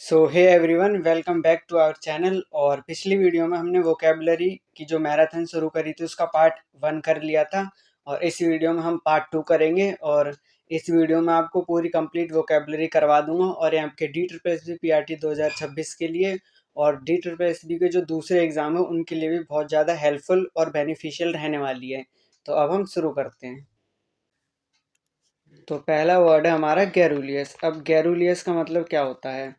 So hey everyone, welcome back to our channel. और पिछली video में हमने वोकेबलरी की जो मैराथन शुरू करी थी उसका पार्ट 1 कर लिया था। और इस वीडियो में हम पार्ट 2 करेंगे। और इस वीडियो में आपको पूरी कंप्लीट वोकेबलरी करवा दूंगा। और ये आपके D triple S B PRT 2026 के लिए और डी ट्रिपल एस बी के जो दूसरे एग्जाम है उनके लिए भी बहुत ज़्यादा हेल्पफुल और बेनिफिशियल रहने वाली है। तो अब हम शुरू करते हैं। तो पहला वर्ड है हमारा गैरुलियस। अब गैरुलियस का मतलब क्या होता है?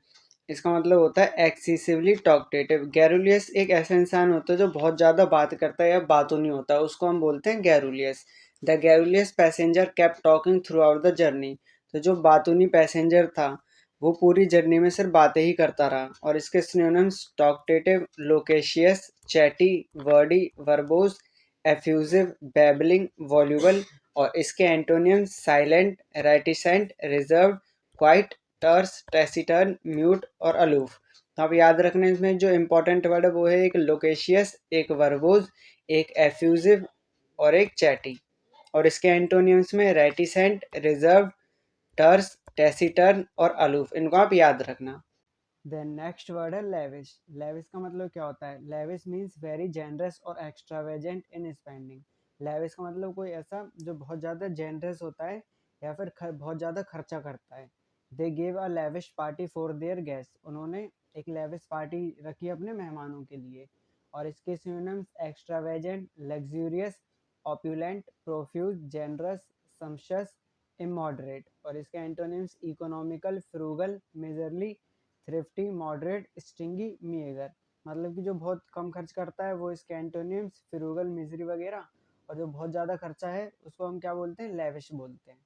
इसका मतलब होता है एक्सेसिवली टॉकटेटिव। गैरुलियस एक ऐसा इंसान होता है जो बहुत ज़्यादा बात करता है या बातूनी नहीं होता है, उसको हम बोलते हैं garrulous. The garrulous passenger kept talking throughout the journey. तो जो बातूनी पैसेंजर था वो पूरी जर्नी में सिर्फ बातें ही करता रहा। और इसके synonyms talkative, loquacious, chatty, wordy, verbose, effusive, babbling, voluble. और इसके antonyms silent, reticent, reserved, quiet, terse, taciturn, mute और अलूफ। तो आप याद रखने में जो इंपॉर्टेंट वर्ड है वो है एक लोकेशियस, एक वर्बोज, एक एफ्यूजिव और एक चैटी। और इसके एंटोनियम्स में रेटिसेंट, रिजर्व, टर्स, टेसिटर्न और अलूफ। इनको आप याद रखना। देन नेक्स्ट वर्ड है लेविश। लेविश का मतलब क्या होता है? लेविश मीन्स वेरी जेनरस और एक्स्ट्रावेजेंट इन स्पेंडिंग। लेविश का मतलब कोई ऐसा जो बहुत ज़्यादा जेनरस होता है या फिर बहुत ज़्यादा खर्चा करता है। They gave a lavish party for their guest. उन्होंने एक लेविश पार्टी रखी अपने मेहमानों के लिए। और इसके synonyms extravagant, luxurious, opulent, profuse, generous, sumptuous, immoderate. और इसके antonyms economical, frugal, miserly, thrifty, moderate, stingy, meagre. मतलब कि जो बहुत कम खर्च करता है वो इसके एंटोनिम्स फ्रूगल, मिजरी वगैरह। और जो बहुत ज़्यादा खर्चा है उसको हम क्या बोलते हैं? लेविश बोलते हैं।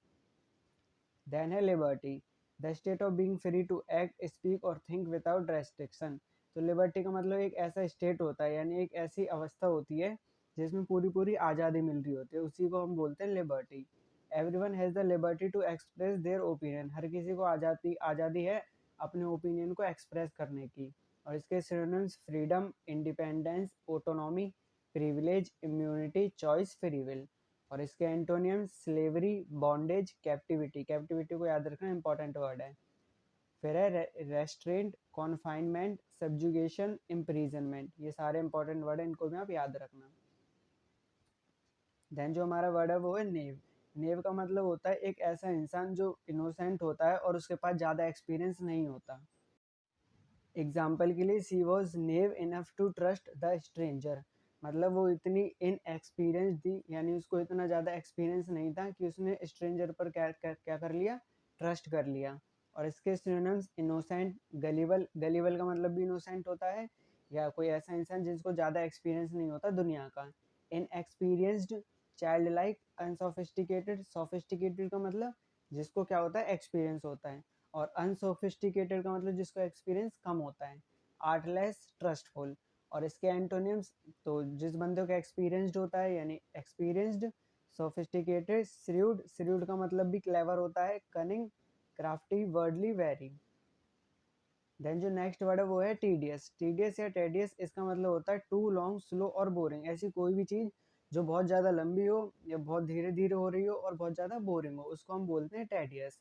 देन है liberty. The state of being free to act, speak और थिंक विदाउट रेस्ट्रिक्शन। तो लिबर्टी का मतलब एक ऐसा स्टेट होता है, यानी एक ऐसी अवस्था होती है जिसमें पूरी पूरी आज़ादी मिल रही होती है, उसी को हम बोलते हैं liberty. Everyone has the liberty to express their opinion. हर किसी को आज़ादी आज़ादी है अपने ओपिनियन को एक्सप्रेस करने की। और इसके synonyms freedom, independence, autonomy, privilege, immunity, choice, free will. और इसके एंटोनियम्स स्लेवरी, बॉन्डेज, कैप्टिविटी। कैप्टिविटी को याद रखना, इंपॉर्टेंट वर्ड है। फिर है रेस्ट्रेंट, कॉन्फाइनमेंट, सब्जुगेशन, इम्प्रीजनमेंट। ये सारे इंपॉर्टेंट वर्ड है, इनको भी आप याद रखना। देन जो हमारा वर्ड है वो है नेव। नेव का मतलब होता है एक ऐसा इंसान जो इनोसेंट होता है और उसके पास ज़्यादा एक्सपीरियंस नहीं होता। एग्जाम्पल के लिए she was naive enough to trust the stranger. मतलब वो इतनी इनएक्सपीरियंस थी, यानी उसको इतना ज़्यादा एक्सपीरियंस नहीं था कि उसने स्ट्रेंजर पर क्या कर लिया? ट्रस्ट कर लिया। और इसके सिनोनिम्स इनोसेंट, गलीबल। गलीबल का मतलब भी इनोसेंट होता है या कोई ऐसा इंसान जिसको ज़्यादा एक्सपीरियंस नहीं होता दुनिया का। Inexperienced, child like, unsophisticated. Sophisticated का मतलब जिसको क्या होता है? एक्सपीरियंस होता है। और अनसोफिस्टिकेटेड का मतलब जिसको एक्सपीरियंस कम होता है। Artless, trustful. और इसके एंटोनिम्स, तो जिस बंदे का एक्सपीरियंस्ड होता है यानी एक्सपीरियंस्ड, सोफिस्टिकेटेड, श्रूड। श्रूड का मतलब भी क्लेवर होता है, cunning, crafty, worldly, wary. Then जो नेक्स्ट वर्ड है वो है टीडियस। टीडियस या टेडियस, इसका मतलब होता है टू लॉन्ग, स्लो और बोरिंग। ऐसी कोई भी चीज़ जो बहुत ज़्यादा लंबी हो या बहुत धीरे धीरे हो रही हो और बहुत ज़्यादा बोरिंग हो, उसको हम बोलते हैं tedious.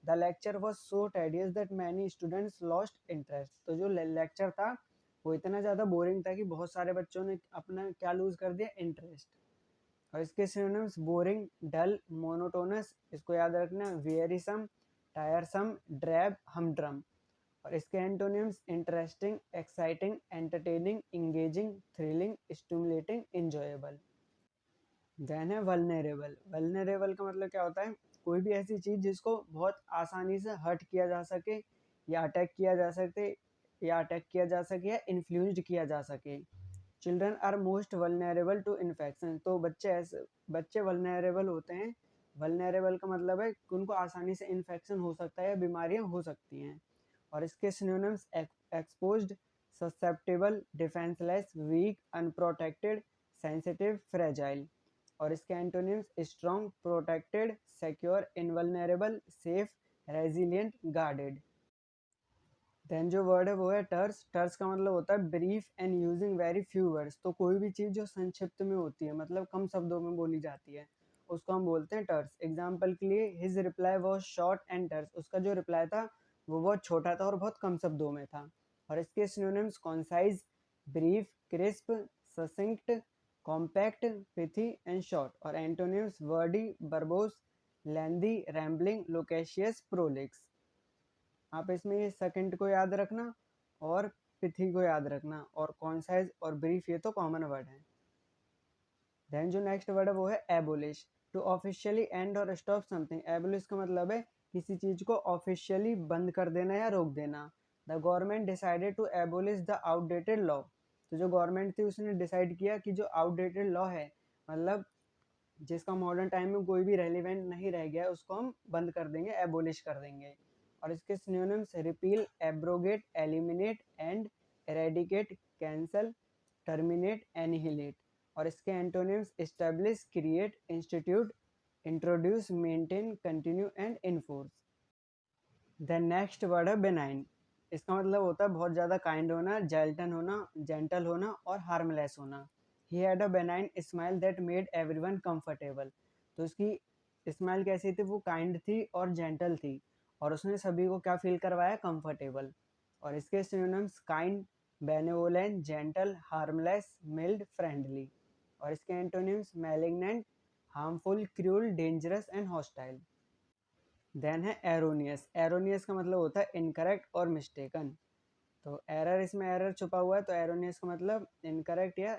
The lecture was so tedious that many students lost interest. तो जो लेक्चर था वो इतना ज़्यादा बोरिंग था कि बहुत सारे बच्चों ने अपना क्या लूज़ कर दिया? इंटरेस्ट। और इसके सिनोनिम्स बोरिंग, डल, मोनोटोनस। इसको याद रखना, वेयरिसम, टायरसम, ड्रैब, हमड्रम। और इसके antonyms interesting, exciting, entertaining, engaging, thrilling, stimulating, enjoyable. Then है वल्नरेबल। वल्नरेबल का मतलब क्या होता है? कोई भी ऐसी चीज़ जिसको बहुत आसानी से हर्ट किया जा सके या अटैक किया जा सकते या इन्फ्लुएंस्ड किया जा सके। Children are most vulnerable to infection. तो बच्चे वल्नरेबल होते हैं। वल्नरेबल का मतलब है कि उनको आसानी से इन्फेक्शन हो सकता है या बीमारियां हो सकती हैं। और इसके synonyms exposed, susceptible, defenceless, weak, unprotected, sensitive, fragile. और इसके antonyms strong, protected, secure, invulnerable, safe, resilient, guarded. Then जो वर्ड है वो है टर्स। टर्स का मतलब होता है brief and using very few words. तो कोई भी चीज़ जो संक्षिप्त में होती है, मतलब कम शब्दों में बोली जाती है, उसको हम बोलते हैं टर्स। एग्जाम्पल के लिए his reply was short and terse. उसका जो रिप्लाई था वो बहुत छोटा था और बहुत कम शब्दों में था। और इसके synonyms concise, brief, crisp, succinct, compact, pithy and short. और antonyms wordy, verbose, lengthy, rambling, loquacious, prolix. आप इसमें ये सेकंड को याद रखना और पिथी को याद रखना, और कॉन्साइज और ब्रीफ ये तो कॉमन वर्ड है। देन जो नेक्स्ट वर्ड है वो है एबोलिश। टू ऑफिशियली एंड और स्टॉप समथिंग। एबोलिश का मतलब है किसी चीज को ऑफिशियली बंद कर देना या रोक देना। The government decided to abolish the outdated law. तो जो गवर्नमेंट थी उसने डिसाइड किया कि जो आउटडेटेड लॉ है, मतलब जिसका मॉडर्न टाइम में कोई भी रेलिवेंट नहीं रह गया, उसको हम बंद कर देंगे, एबोलिश कर देंगे। और इसके synonyms repeal, abrogate, eliminate and eradicate, cancel, terminate, annihilate. और इसके antonyms establish, create, institute, introduce, maintain, continue and enforce. The next word है बेनाइन। इसका मतलब होता है बहुत ज़्यादा काइंड होना, जेंटल होना और हार्मलेस होना। He had a benign smile that made everyone comfortable. तो उसकी स्माइल कैसी थी, वो काइंड थी और जेंटल थी, और उसने सभी को क्या फील करवाया, कंफर्टेबल। और इसके synonyms kind, benevolent, gentle, harmless, mild, friendly. और इसके antonyms malignant, harmful, cruel, dangerous and hostile. Then है एरोनियस। एरोनियस का मतलब होता है इनकरेक्ट और मिस्टेकन। तो एरर, इसमें एरर छुपा हुआ है, तो एरोनियस का मतलब इनकरेक्ट या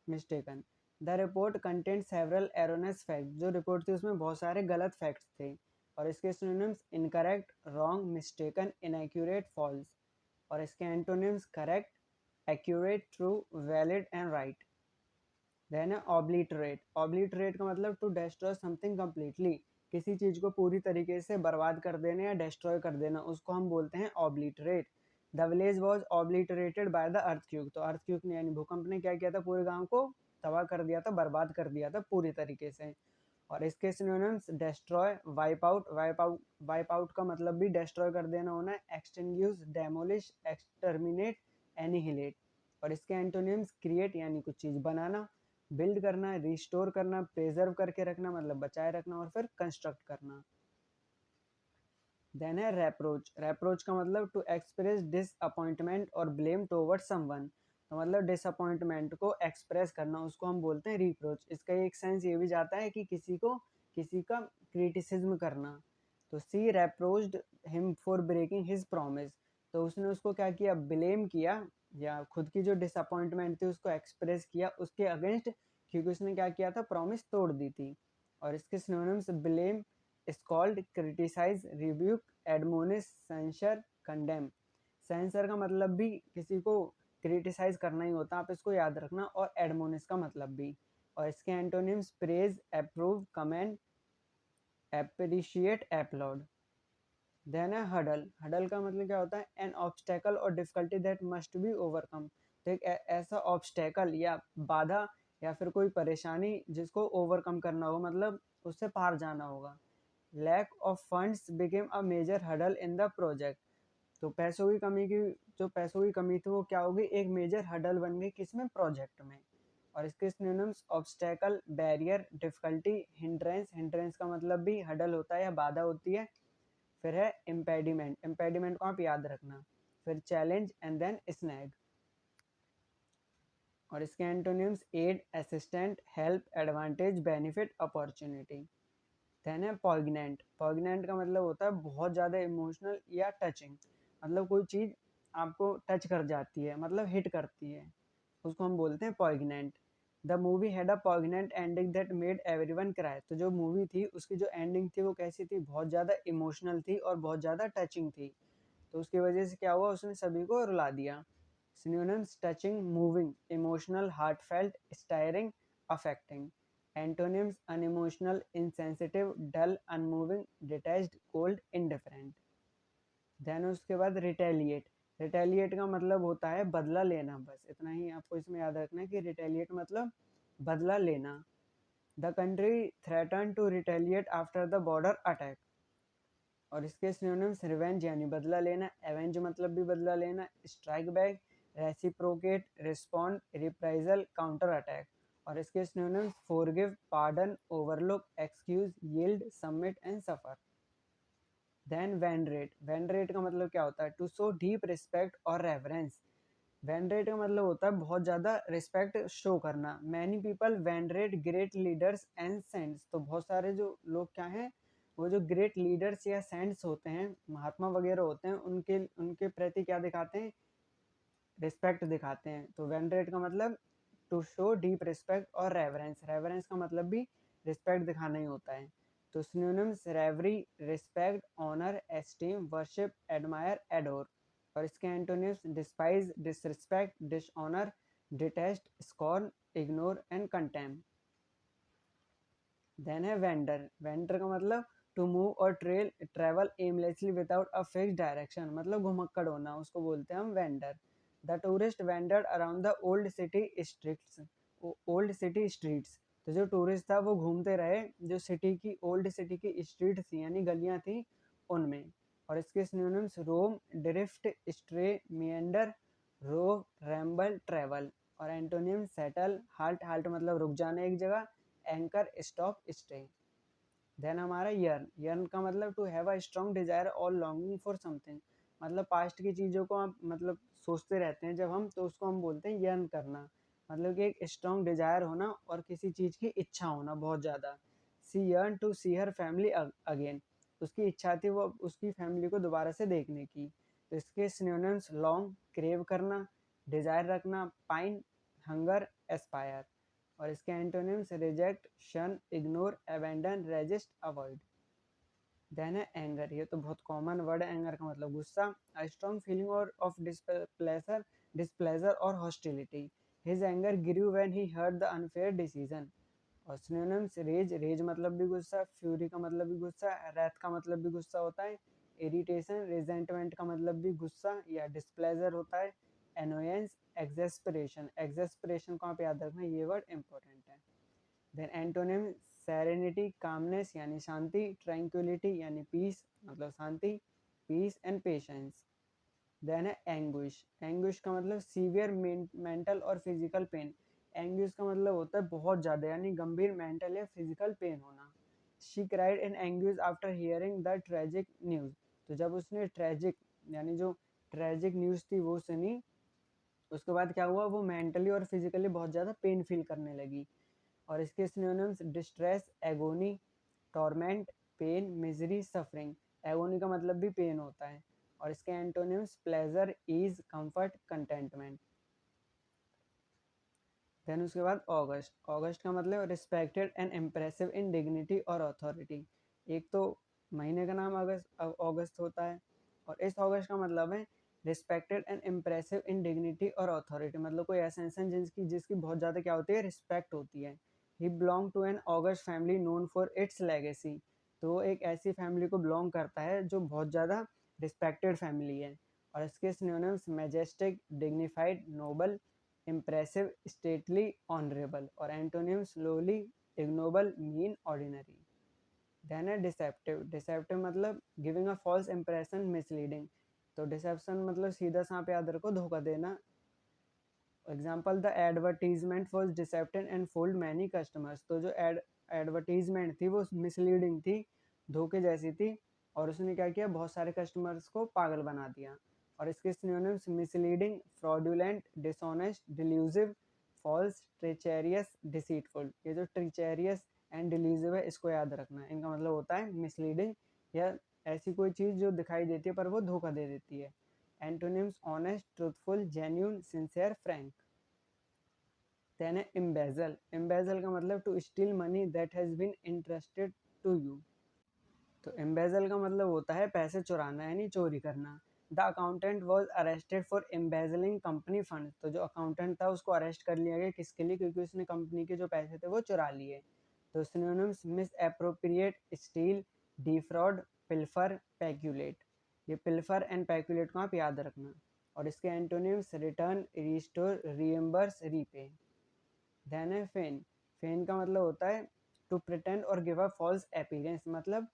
mistaken. The report content several erroneous fact. जो रिपोर्ट थी उसमें बहुत सारे गलत फैक्ट्स थे। और इसके synonyms incorrect, wrong, mistaken, inaccurate, false. और इसके antonyms correct, accurate, true, valid and right. Then है ऑब्लिटरेट। ऑब्लिटरेट का मतलब टू डिस्ट्रॉय समथिंग कम्प्लीटली। किसी चीज को पूरी तरीके से बर्बाद कर देना या डिस्ट्रॉय कर देना, उसको हम बोलते हैं obliterate. The village was obliterated by the earthquake. तो अर्थक्वेक ने यानी भूकंप ने क्या किया था, पूरे गांव को तबाह कर दिया था, बर्बाद कर दिया था पूरी तरीके से। और इसके synonyms destroy, wipe out. Wipe out का मतलब भी डिस्ट्रॉय कर देना होना है। Extinguish, demolish, exterminate, annihilate. और इसके एंटोनिम्स क्रिएट यानी कुछ चीज बनाना, बिल्ड करना, रिस्टोर करना, प्रिजर्व करके रखना मतलब बचाए रखना, और फिर कंस्ट्रक्ट करना। देन है रेप्रोच। रेप्रोच का मतलब टू एक्सप्रेस डिसअपॉइंटमेंट और ब्लेम टुवर्ड्स समवन। तो मतलब डिसअपॉइंटमेंट को एक्सप्रेस करना, उसको हम बोलते हैं रिप्रोच। इसका एक सेंस ये भी जाता है कि किसी का क्रिटिसिज्म करना। तो she reproached him for breaking his promise. तो उसने उसको क्या किया, ब्लेम किया, या खुद की जो डिसअपॉइंटमेंट थी उसको एक्सप्रेस किया उसके अगेंस्ट, क्योंकि उसने क्या किया था, प्रॉमिस तोड़ दी थी। और इसके synonyms blame, scold, criticise, rebuke, admonish, censure, condemn. Censure का मतलब भी किसी को क्रिटिसाइज करना ही होता है, आप इसको याद रखना, और एडमोनिश का मतलब भी। और इसके antonyms praise, approve, comment, appreciate, applaud. Then है हडल। हडल का मतलब क्या होता है, एन ऑब्स्टेकल और difficulty that must be overcome. तो एक ऐसा ऑब्स्टेकल या बाधा या फिर कोई परेशानी जिसको ओवरकम करना होगा, मतलब उससे पार जाना होगा। Lack of funds became a major hurdle in the project. तो पैसों की कमी थी वो क्या होगी, एक मेजर हडल बन गई, किसमें, प्रोजेक्ट में। और इसके synonyms obstacle, barrier, difficulty, hindrance. Hindrance का मतलब भी हडल होता है या बाधा होती है। फिर है इम्पेडिमेंट। इम्पेडिमेंट को आप याद रखना। फिर चैलेंज एंड देन स्नैग। और इसके antonyms aid, assistant, help, advantage, benefit, opportunity. Then है पॉइग्नेंट। पॉइग्नेंट का मतलब होता है बहुत ज़्यादा इमोशनल या टचिंग। मतलब कोई चीज़ आपको टच कर जाती है, मतलब हिट करती है, उसको हम बोलते हैं poignant. The movie had a poignant ending that made everyone cry. तो जो मूवी थी उसकी जो एंडिंग थी वो कैसी थी, बहुत ज़्यादा इमोशनल थी और बहुत ज़्यादा टचिंग थी। तो उसकी वजह से क्या हुआ, उसने सभी को रुला दिया। Synonyms touching, moving, emotional, heartfelt, stirring, affecting. Antonyms unemotional, insensitive, dull, unmoving, detached, cold, indifferent. Then उसके बाद रिटेलिएट। रिटेलिएट का मतलब होता है बदला लेना, बस इतना ही आपको इसमें याद रखना है कि रिटेलिएट मतलब बदला लेना। The country threaten to retaliate after the border attack. और इसके सिनोनिम्स रिवेंज यानी बदला लेना, एवेंज मतलब भी बदला लेना, strike back, reciprocate, respond, reprisal, counter attack. और इसके synonyms forgive, pardon, overlook, excuse, yield, submit and suffer. Then venerate का मतलब क्या होता है? टू शो डीप रिस्पेक्ट और रेवरेंस। वेनरेट का मतलब होता है बहुत ज़्यादा रिस्पेक्ट शो करना। Many people venerate great leaders and saints. तो बहुत सारे जो लोग क्या हैं, वो जो ग्रेट लीडर्स या सेंट्स होते हैं, महात्मा वगैरह होते हैं, उनके उनके प्रति क्या दिखाते हैं? रिस्पेक्ट दिखाते हैं। तो वेनरेट का मतलब टू शो डीप रिस्पेक्ट और रेवरेंस। रेवरेंस का मतलब भी रिस्पेक्ट दिखाना ही होता है। तो synonyms revere, respect, honour, esteem, worship, admire, adore. और इसके antonyms despise, disrespect, dishonour, detest, scorn, ignore and contempt. Then है वेंडर। वेंडर का मतलब टू मूव और travel aimlessly without a fix direction, मतलब घुमक्कड़ होना, उसको बोलते हैं हम wander. The tourist wander around the old city streets. तो जो टूरिस्ट था वो घूमते रहे जो सिटी की ओल्ड सिटी की स्ट्रीट थी यानी गलियां थी उनमें। और इसके synonyms roam, drift, stray, meander, rove, ramble, travel. और एंटोनियम सेटल, हाल्ट, हाल्ट मतलब रुक जाना एक जगह, एंकर, स्टॉप, स्टे। देन हमारा यर्न। यर्न का मतलब to have a strong desire और लॉन्गिंग फॉर समथिंग, मतलब पास्ट की चीज़ों को आप मतलब सोचते रहते हैं जब हम, तो उसको हम बोलते हैं यर्न करना। मतलब कि एक स्ट्रॉन्ग डिजायर होना और किसी चीज़ की इच्छा होना बहुत ज़्यादा। She yearn to see her family again. उसकी इच्छा थी वो उसकी फैमिली को दोबारा से देखने की। तो इसके सिनोनिम्स लॉन्ग, क्रेव करना, डिजायर रखना, पाइन, हंगर, एस्पायर। और इसके antonyms reject, shun, ignore, abandon, resist, avoid. Then है एंगर। ये तो बहुत कॉमन वर्ड है। एंगर का मतलब गुस्सा, अ स्ट्रॉन्ग फीलिंग और ऑफ डिस्प्लेजर और hostility. His anger grew when he heard the unfair decision. और सिनोनिम्स रेज, रेज मतलब भी गुस्सा, फ्यूरी का मतलब भी गुस्सा, रैथ का मतलब भी गुस्सा होता है, इरिटेशन, रिजेंटमेंट का मतलब भी गुस्सा या डिस्प्लेजर होता है, एनोयंस, एक्सेस्परेशन। एक्सेस्परेशन को आप याद रखना, ये वर्ड इंपॉर्टेंट है। देन एंटोनिम सेरेनिटी, कामनेस यानी शांति, ट्रैंक्विलिटी यानी पीस मतलब शांति, पीस एंड पेशेंस। देन है एंग्विश। एंग्विश का मतलब सीवियर मेंटल और फिजिकल पेन। एंग्विश का मतलब होता है बहुत ज़्यादा यानी गंभीर मेंटल या फिजिकल पेन होना। She cried in anguish after hearing the tragic news. तो जब उसने ट्रेजिक यानी जो ट्रेजिक न्यूज़ थी वो सुनी, उसके बाद क्या हुआ, वो मेंटली और फिजिकली बहुत ज़्यादा पेन फील करने लगी। और इसके synonyms distress, agony, torment, pain, misery, suffering. Agony का मतलब भी पेन होता है। और इसके antonyms pleasure, ease, comfort, contentment. Then उसके बाद ऑगस्ट। ऑगस्ट का मतलब respected and impressive in dignity और अथॉरिटी। एक तो महीने का नाम अगस्त अगस्त होता है। और इस ऑगस्ट का मतलब है respected and impressive in dignity और अथॉरिटी, मतलब कोई ऐसा इंसान जिसकी जिसकी बहुत ज़्यादा क्या होती है, रिस्पेक्ट होती है। He belong to an august family known for its legacy. तो वो एक ऐसी फैमिली को बिलोंग करता है जो बहुत ज़्यादा रिस्पेक्टेड फैमिली है। और इसके synonyms majestic, dignified, noble, impressive, stately, honourable. और antonym slowly, ignoble, mean, ordinary. Then है डिसेप्टिव। डिसेप्टिव मतलब giving a false impression, misleading. तो डिसेप्शन मतलब सीधा सांप याद रखो, धोखा देना। Example, the advertisement was deceptive and fooled many customers. तो जो एडवर्टीजमेंट थी वो मिसलीडिंग थी, धोखे जैसी थी, और उसने क्या किया, बहुत सारे कस्टमर्स को पागल बना दिया। और इसके synonyms misleading, fraudulent, dishonest, delusive, false, treacherous, deceitful. ये जो ट्रेचेरियस एंड डिल्यूजिव है इसको याद रखना, इनका मतलब होता है मिसलीडिंग या ऐसी कोई चीज़ जो दिखाई देती है पर वो धोखा दे देती है। Antonyms honest, truthful, genuine, sincere, frank. Then है एम्बेजल। एम्बेजल का मतलब to steal money that has been entrusted to you. तो एम्बेजल का मतलब होता है पैसे चुराना यानी चोरी करना। The accountant was arrested for embezzling company fund. तो जो अकाउंटेंट था उसको अरेस्ट कर लिया गया, किसके लिए, क्योंकि उसने कंपनी के जो पैसे थे वो चुरा लिए। तो synonyms misappropriate, steal, defraud, pilfer, peculate. ये पिल्फर एंड पैक्यूलेट को आप याद रखना। और इसके antonyms return, restore, reimburse, repay. Then है फेन। फेन का मतलब होता है टू प्रिटेंड और गिव अ फॉल्स अपीयरेंस, मतलब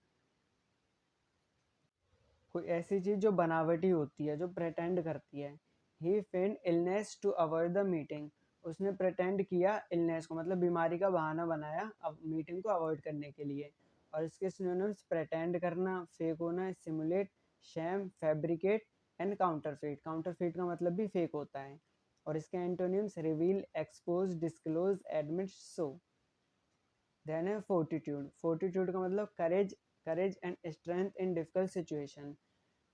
कोई ऐसी चीज जो बनावटी होती है, जो प्रेटेंड करती है। He feigned illness to avoid the meeting. उसने प्रेटेंड किया इलनेस को, मतलब बीमारी का बहाना बनाया अब मीटिंग को अवॉइड करने के लिए। और इसके सिनोनिम्स प्रेटेंड करना, फेक होना, simulate, sham, fabricate and counterfeit. Counterfeit का मतलब भी फेक होता है। और इसके antonyms reveal, expose, disclose, admit, show. Then है फोर्टिट्यूड। फोर्टिट्यूड का मतलब courage, courage and strength in difficult situation.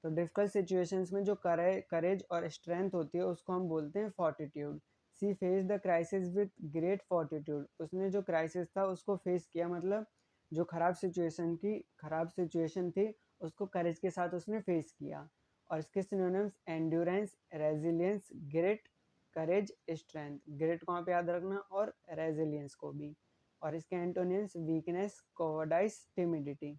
तो डिफिकल्ट सिचुएशंस में जो करेज और स्ट्रेंथ होती है उसको हम बोलते हैं fortitude. She face the crisis with great fortitude. उसने जो क्राइसिस था उसको फेस किया, मतलब जो खराब सिचुएशन थी उसको करेज के साथ उसने फेस किया। और इसके सिनोनिम्स एंड्योरेंस, रेजिलियंस, ग्रेट, करेज, स्ट्रेंथ। ग्रेट को आप याद रखना और रेजिलियंस को भी। और इसके एंटोनिम्स वीकनेस, कोवर्डाइस, टिमिडिटी।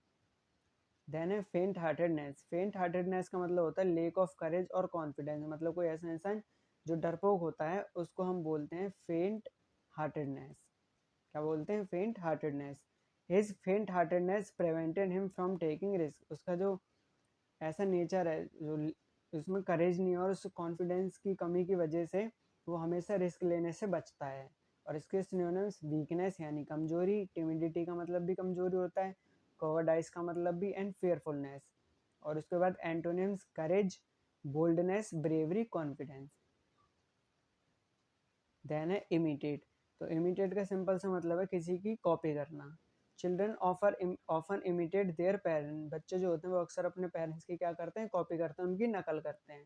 देन है फेंट हार्टेडनेस। फेंट हार्टेडनेस का मतलब होता है लेक ऑफ करेज और कॉन्फिडेंस। मतलब कोई ऐसा इंसान जो डरपोक होता है उसको हम बोलते हैं फेंट हार्टेडनेस। क्या बोलते हैं? फेंट हार्टेडनेस। हिज फेंट heartedness prevented him from taking risk. उसका जो ऐसा नेचर है, जो उसमें करेज नहीं है और उस कॉन्फिडेंस की कमी की वजह से वो हमेशा रिस्क लेने से बचता है। और इसके सिनोनिम्स वीकनेस यानी कमजोरी, टिमिडिटी का मतलब भी कमजोरी होता है, कोवर्डाइस का मतलब भी, एंड फेयरफुलनेस। और उसके बाद एंटोनिम्स करेज, बोल्डनेस, ब्रेवरी, कॉन्फिडेंस। देन है इमिटेट। तो इमिटेट का सिंपल सा मतलब है किसी की कॉपी करना। Children often imitate there parent. बच्चे जो होते हैं वो अक्सर अपने पेरेंट्स की क्या करते हैं? कॉपी करते हैं, उनकी नकल करते हैं।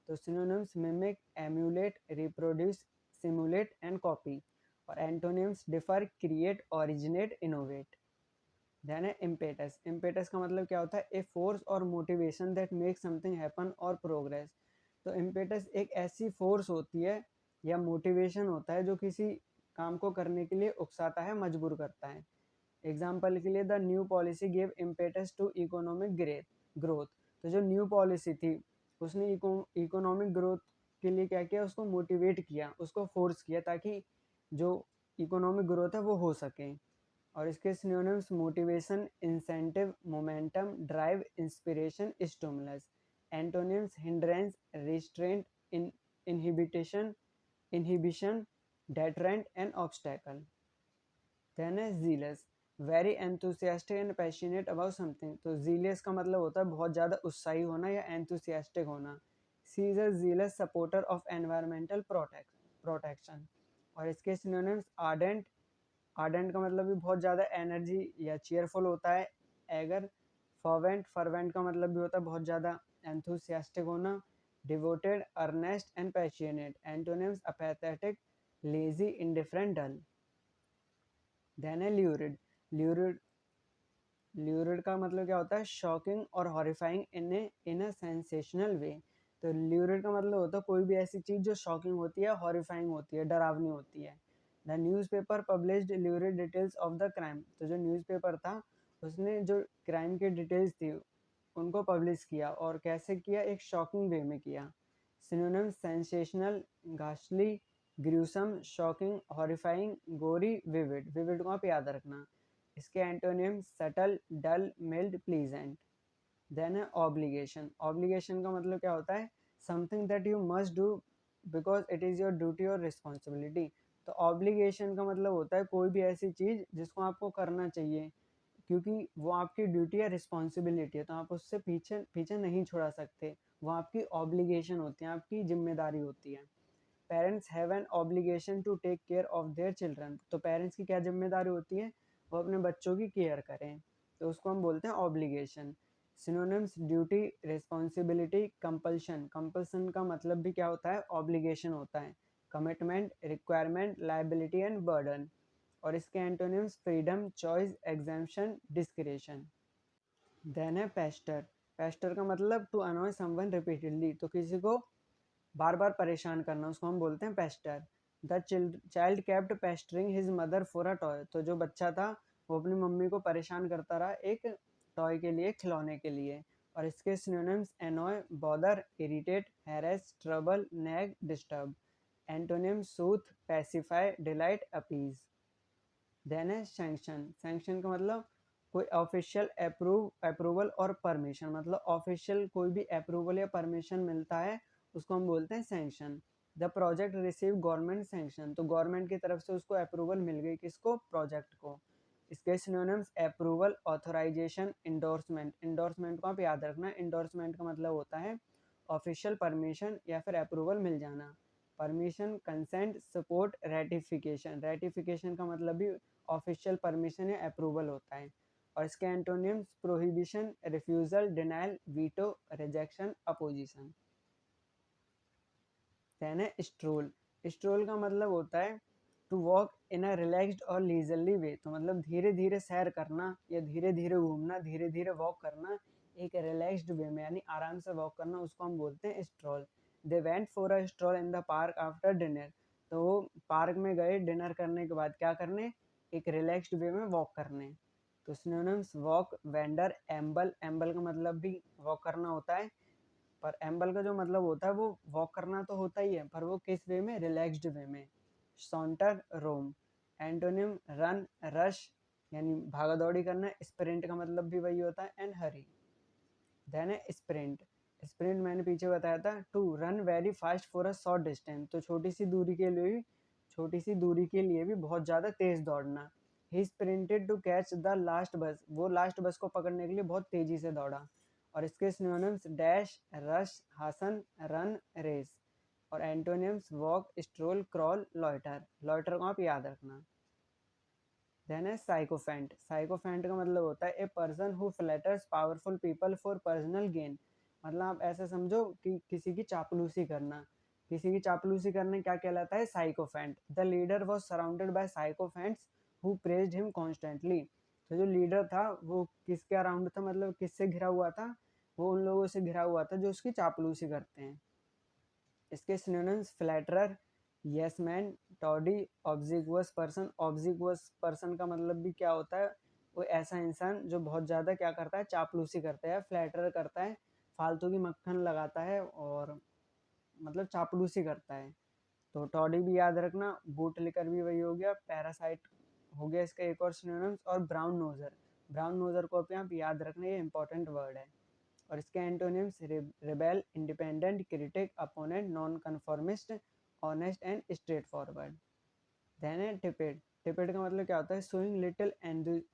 तो synonyms mimic, emulate, reproduce, simulate and copy. और antonyms differ, create, originate, innovate. Then है इम्पेटस। इम्पेटस का मतलब क्या होता है? ए फोर्स और motivation that make something happen और प्रोग्रेस। तो इम्पेटस एक ऐसी फोर्स होती है या मोटिवेशन होता है जो किसी काम को करने के लिए उकसाता है, मजबूर करता है। एग्जाम्पल के लिए the new policy gave impetus to economic growth. तो जो न्यू पॉलिसी थी उसने इकोनॉमिक ग्रोथ के लिए क्या किया? उसको मोटिवेट किया, उसको फोर्स किया ताकि जो इकोनॉमिक ग्रोथ है वो हो सके। और इसके synonyms motivation, incentive, momentum, drive, inspiration, stimulus. Antonyms hindrance, restraint, inhibitation, inhibition, deterrent and obstacle. Then है zealous. Very enthusiastic and passionate about something. तो जीलियस का मतलब होता है बहुत ज़्यादा उत्साही होना या एंथुसियास्टिक होना। She is a zealous supporter of environmental protection. और इसके सिनोनिम्स आर्डेंट। आर्डेंट का मतलब भी बहुत ज़्यादा एनर्जी या चीयरफुल होता है। Eager, fervent. फर्वेंट का मतलब भी होता है बहुत ज़्यादा एंथुसियास्टिक होना। Devoted, earnest and passionate. Antonyms apathetic, lazy, indifferent, dull. Then है ल्यूरिड। ल्यूरिड ल्यूरिड का मतलब क्या होता है? शॉकिंग और हॉरिफाइंग इन अ सेंसेशनल वे। तो ल्यूरिड का मतलब होता है कोई भी ऐसी चीज़ जो शॉकिंग होती है, हॉरिफाइंग होती है, डरावनी होती है। The newspaper published lurid details of the crime. तो जो न्यूज़पेपर था उसने जो क्राइम की डिटेल्स थी उनको पब्लिश किया। और कैसे किया? एक शॉकिंग वे में किया। सिनोनिम सेंसेशनल, घासली, gruesome, shocking, horrifying, gory, vivid. Vivid को आप याद रखना। इसके antonym subtle, dull, mild, pleasant. Then है ऑब्लिगेशन। ऑब्लिगेशन का मतलब क्या होता है? Something that you must do because it is your duty और रिस्पॉन्सिबिलिटी। तो ऑब्लिगेशन का मतलब होता है कोई भी ऐसी चीज़ जिसको आपको करना चाहिए क्योंकि वो आपकी ड्यूटी या रिस्पॉन्सिबिलिटी है, तो आप उससे पीछे पीछे नहीं छुड़ा सकते। वो आपकी ऑब्लिगेशन होती है, आपकी जिम्मेदारी होती है। Parents have an obligation to take care of their children. तो पेरेंट्स की क्या जिम्मेदारी होती है? वो अपने बच्चों की केयर करें, तो उसको हम बोलते हैं obligation. Synonyms duty, responsibility, compulsion. Compulsion का मतलब भी क्या होता है? ऑब्लिगेशन होता है। Commitment, requirement, liability and burden. और इसके antonyms freedom, choice, exemption, discretion. Then है पेस्टर। पेस्टर का मतलब टू अनॉय समवन रिपीटेडली। तो किसी को बार बार परेशान करना, उसको हम बोलते हैं Pasteur. The child kept pestering his mother for a toy. तो जो बच्चा था वो अपनी मम्मी को परेशान करता रहा एक टॉय के लिए, खिलौने के लिए। और इसके synonyms annoy, bother, irritate, harass, trouble, nag, disturb. Antonym soothe, pacify, delight, appease. Then है सैंक्शन। सैंक्शन का मतलब कोई ऑफिशियल अप्रूवल और परमिशन। मतलब ऑफिशियल कोई भी अप्रूवल या परमिशन मिलता है उसको हम बोलते हैं sanction. The project receive government sanction. तो गवर्नमेंट की तरफ से उसको अप्रूवल मिल गई, किसको? प्रोजेक्ट को। इसके synonyms approval, authorisation, endorsement. Endorsement को आप याद रखना, इंडोर्समेंट का मतलब होता है ऑफिशियल परमिशन या फिर अप्रूवल मिल जाना। Permission, consent, support, ratification. Ratification का मतलब भी ऑफिशियल परमिशन या अप्रूवल होता है। और इसके antonyms prohibition, refusal, denial, veto, rejection, opposition. Then है स्ट्रोल। स्ट्रोल का मतलब होता है to walk in a relaxed और लीजरली वे। तो मतलब धीरे धीरे सैर करना या धीरे धीरे घूमना, धीरे धीरे वॉक करना एक रिलैक्स्ड वे में, यानी आराम से वॉक करना, उसको हम बोलते हैं stroll. They went for a stroll in the park after dinner. तो वो पार्क में गए डिनर करने के बाद क्या करने, एक रिलैक्स्ड वे में वॉक करने। तो सिनोनिम्स वॉक, वेंडर, एम्बल। एम्बल का मतलब भी वॉक करना होता है, पर एम्बल का जो मतलब होता है वो वॉक करना तो होता ही है, पर वो किस वे में, रिलैक्स्ड वे में। सॉन्टर, रोम। एंटोनिम रन, रश, यानी भागा दौड़ी करना। स्प्रिंट का मतलब भी वही होता है, एंड हरी। देन है स्प्रिंट। स्प्रिंट मैंने पीछे बताया था, to run very fast for a short distance. तो छोटी सी दूरी के लिए भी बहुत ज़्यादा तेज दौड़ना। ही sprinted to catch the last बस। वो लास्ट बस को पकड़ने के लिए बहुत तेजी से दौड़ा। और इसके synonyms dash, rush, hasten, run, race. और antonyms walk, stroll, crawl, loiter. Loiter को आप याद रखना। देन है साइकोफेंट। साइकोफेंट का मतलब होता है ए person who flutters powerful people for personal gain. मतलब आप ऐसे समझो कि किसी की चापलूसी करना। किसी की चापलूसी करने क्या कहलाता है, sycophant. The leader was surrounded by sycophants who praised him constantly. तो जो लीडर था वो किसके अराउंड था, मतलब किससे घिरा हुआ था, वो उन लोगों से घिरा हुआ था जो उसकी चापलूसी करते हैं। इसके synonyms flatterer, yes man, toady, obsequious person. Obsequious person का मतलब भी क्या होता है, वो ऐसा इंसान जो बहुत ज़्यादा क्या करता है, चापलूसी करता है। फ्लैटरर करता है, फालतू की मक्खन लगाता है और मतलब चापलूसी करता है। तो टॉडी भी याद रखना, बूट लिकर भी वही हो गया, पैरासाइट हो गया इसका एक और सिनोनिम्स। और ब्राउन नोजर। ब्राउन नोजर को भी आप याद रखना, ये इंपॉर्टेंट वर्ड है। और इसके antonyms rebel, independent, critic, opponent, non conformist, honest and straightforward. Then है टिपिड। टिपिड का मतलब क्या होता है, शोइंग लिटिल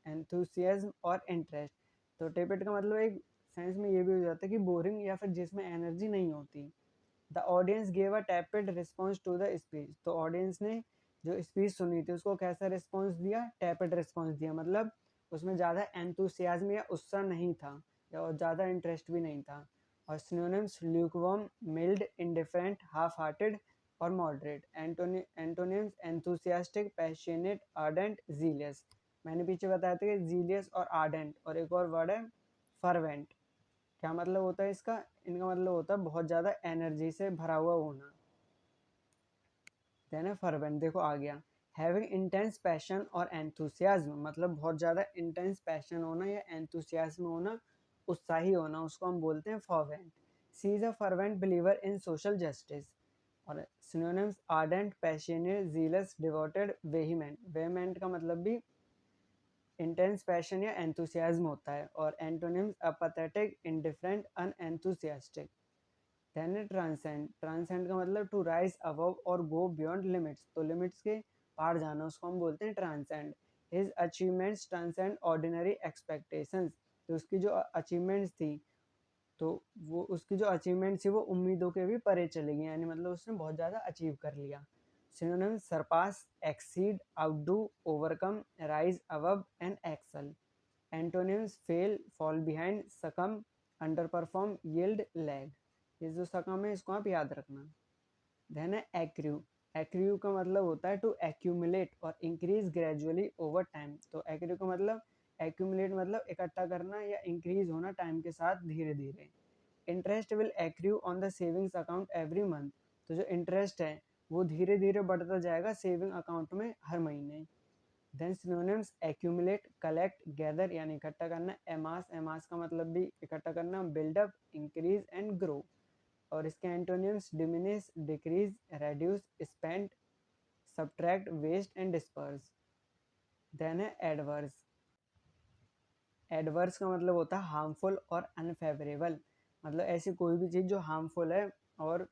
एंथुसियाज्म और इंटरेस्ट। तो टिपिड का मतलब एक सेंस में ये भी हो जाता है कि बोरिंग या फिर जिसमें एनर्जी नहीं होती। The audience gave a tepid response to the speech. तो ऑडियंस ने जो स्पीच सुनी थी उसको कैसा रिस्पॉन्स दिया, टैपिड रिस्पॉन्स दिया। मतलब उसमें ज़्यादा एंथुसियाज्म या उत्साह नहीं था और ज़्यादा इंटरेस्ट भी नहीं था। और synonyms lukewarm, mild, indifferent, half hearted और moderate. Antonyms enthusiastic, passionate, ardent, zealous. मैंने पीछे बताया था कि जीलियस और आर्डेंट, और एक और वर्ड है फर्वेंट। क्या मतलब होता है इसका, इनका मतलब होता है बहुत ज़्यादा एनर्जी से भरा हुआ होना। देन है फर्वेंट, देखो आ गया। हैविंग इंटेंस पैशन और एंथुसियाज्म, मतलब बहुत ज़्यादा इंटेंस पैशन होना या एंथुसियाज्म होना, उत्साही होना, उसको हम बोलते हैं fervent. She is a fervent believer in social justice. और synonyms ardent, passionate, zealous, devoted, vehement. Vehement का मतलब भी इंटेंस पैशन या एंथुसियाज्म होता है। और एंटोनिम्स अपेथेटिक, इंडिफरेंट, अनएंथुसियास्टिक। देन है ट्रांसेंड। ट्रांसेंड का मतलब टू राइज अबव और गो बियॉन्ड लिमिट्स। तो लिमिट्स के पार जाना, उसको हम बोलते हैं transcend. His achievements transcend ordinary expectations. तो उसकी जो अचीवमेंट्स थी, तो वो उसकी जो अचीवमेंट थी वो उम्मीदों के भी परे चली गई, यानी मतलब उसने बहुत ज़्यादा अचीव कर लिया। Synonym surpass, exceed, outdo, overcome, rise above and excel. Antonyms fail, fall behind, succumb, underperform, yield, lag. ये जो सकम है इसको आप याद रखना। देन है एक्रू। एक्रू का मतलब होता है टू एक्यूमुलेट और इंक्रीज ग्रेजुअली ओवर टाइम। तो एक्रू का मतलब एक्यूमुलेट मतलब इकट्ठा करना या इंक्रीज होना टाइम के साथ धीरे धीरे। Interest will accrue on the savings account every month. तो जो इंटरेस्ट है वो धीरे धीरे बढ़ता जाएगा सेविंग अकाउंट में हर महीने। Then synonyms accumulate, collect, gather यानी इकट्ठा करना, एमास, एमास का मतलब भी इकट्ठा करना, बिल्डअप, इंक्रीज एंड ग्रो। और इसके antonyms diminish, decrease, reduce, spend, subtract, waste and disperse. Then है एडवर्स। एडवर्स का मतलब होता है हार्मफुल और अनफेवरेबल। मतलब ऐसी कोई भी चीज़ जो हार्मफुल है और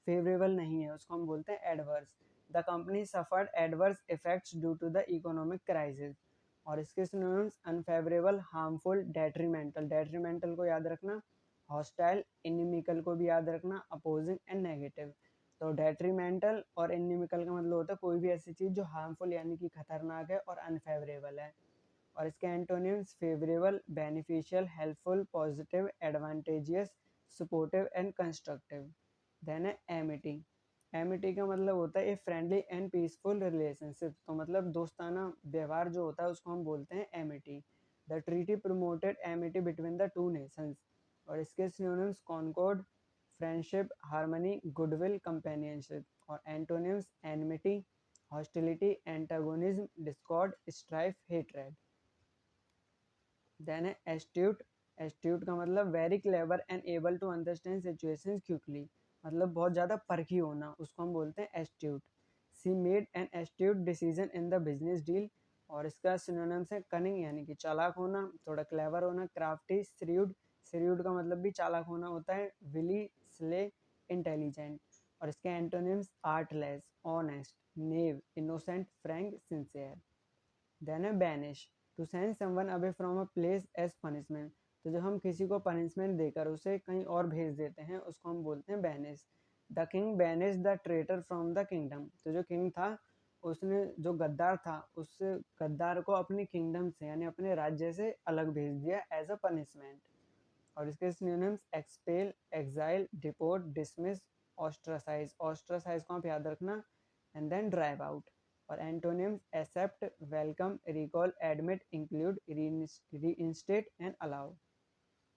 फेवरेबल नहीं है उसको हम बोलते हैं adverse. The company suffered adverse effects due to the economic crisis. और इसके synonyms unfavourable, harmful, detrimental. Detrimental को याद रखना, हॉस्टाइल, इनिमिकल को भी याद रखना, अपोजिंग एंड नेगेटिव। तो डेट्रीमेंटल और इनिमिकल का मतलब होता है कोई भी ऐसी चीज़ जो हार्मफुल यानी कि खतरनाक है और अनफेवरेबल है। और इसके antonyms favourable, beneficial, helpful, positive, advantageous, supportive and constructive. Then है एमिटी। एमिटी का मतलब होता है a friendly and peaceful relationship. तो मतलब दोस्ताना व्यवहार जो होता है उसको हम बोलते हैं amity. The treaty promoted amity between the two nations. और इसके synonyms concord, friendship, harmony, goodwill, companionship. और antonyms enmity, hostility, antagonism, discord, strife, hatred. Then है एस्ट्यूट। एस्ट्यूट का मतलब very clever and able to understand situations quickly. मतलब बहुत ज़्यादा परखी होना, उसको हम बोलते हैं astute. She made an astute decision in the business deal. और इसका सिनोनिम्स है कनिंग यानी कि चालाक होना, थोड़ा क्लेवर होना, क्राफ्टी, श्रीव्ड। श्रीव्ड का मतलब भी चालाक होना होता है, विली, स्ले, इंटेलिजेंट। और इसके antonyms artless, honest, naive, innocent, frank, sincere. Then है banish, to send someone away from a place as punishment. तो जब हम किसी को पनिशमेंट देकर उसे कहीं और भेज देते हैं उसको हम बोलते हैं banish. The king banish the traitor from the kingdom. तो जो किंग था उसने, जो गद्दार था उस गद्दार को अपनी किंगडम से यानी अपने राज्य से अलग भेज दिया एज अ पनिशमेंट। और इसके synonyms expel, exile, deport, dismiss, ostracise. Ostracise को आप याद रखना, एंड देन ड्राइव आउट। और antonyms accept, welcome, recall, admit, include, reinstate and allow.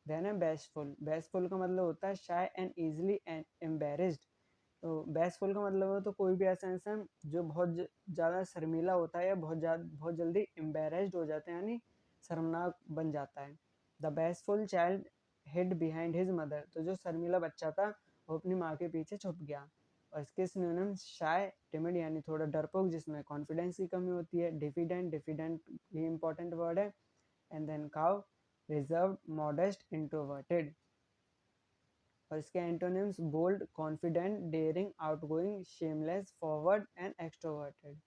Then है बेस्टफुल। बेस्टफुल का मतलब होता है shy and easily and embarrassed. तो बेस्टफुल का मतलब है तो कोई भी ऐसा इंसान जो बहुत ज़्यादा शर्मीला होता है या बहुत जल्दी एम्बेरेस्ड हो जाता है यानी शर्मनाक बन जाता है। The bashful child hid behind his mother. तो जो शर्मीला बच्चा था वो अपनी माँ के पीछे छुप गया। और इसके सिनोनिम्स शाय, टिमिड यानी थोड़ा डरपोक जिसमें कॉन्फिडेंस की कमी होती है, डिफिडेंट, डिफिडेंट ये इंपॉर्टेंट वर्ड है, and then cowed, reserved, modest, introverted. और इसके antonyms bold, confident, daring, outgoing, shameless, forward and extroverted.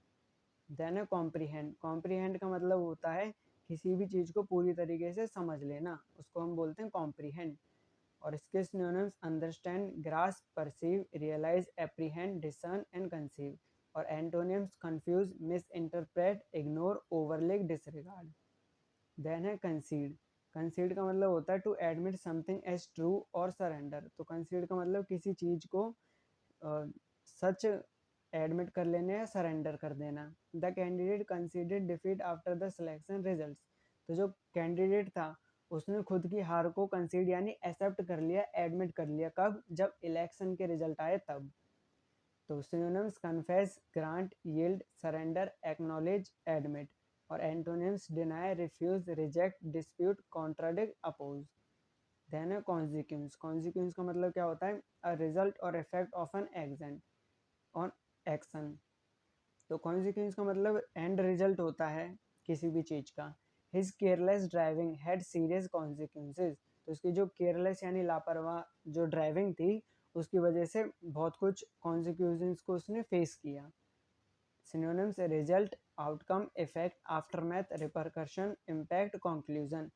Then है कॉम्प्रीहेंड। कॉम्प्रीहेंड का मतलब होता है किसी भी चीज़ को पूरी तरीके से समझ लेना, उसको हम बोलते हैं कॉम्प्रीहेंड। और इसके synonyms understand, grasp, perceive, realise, apprehend, discern and conceive. और antonyms confuse, misinterpret, ignore, overlook, disregard. Then है कंसीड। कंसीड का मतलब होता है to admit something as true और सरेंडर। तो कंसीड का मतलब किसी चीज़ को सच एडमिट कर लेना या सरेंडर कर देना। The candidate conceded defeat after the selection result. तो जो कैंडिडेट था उसने खुद की हार को कंसीड यानी एक्सेप्ट कर लिया, एडमिट कर लिया। कब? जब इलेक्शन के रिजल्ट आए तब। तो synonyms confess, grant, yield, surrender, acknowledge, admit. और antonyms deny, refuse, reject, dispute, contradict, oppose. Then है कॉन्सिक्वेंस। कॉन्सिक्वेंस का मतलब क्या होता है? अ रिजल्ट और effect of an action on action. तो कॉन्सिक्वेंस का मतलब एंड रिजल्ट होता है किसी भी चीज़ का। His careless driving had serious consequences. तो इसकी जो केयरलेस यानी लापरवाह जो ड्राइविंग थी उसकी वजह से बहुत कुछ कॉन्सिक्वेंसेज को उसने फेस किया। Synonyms result, outcome, effect, aftermath, repercussion, impact, conclusion.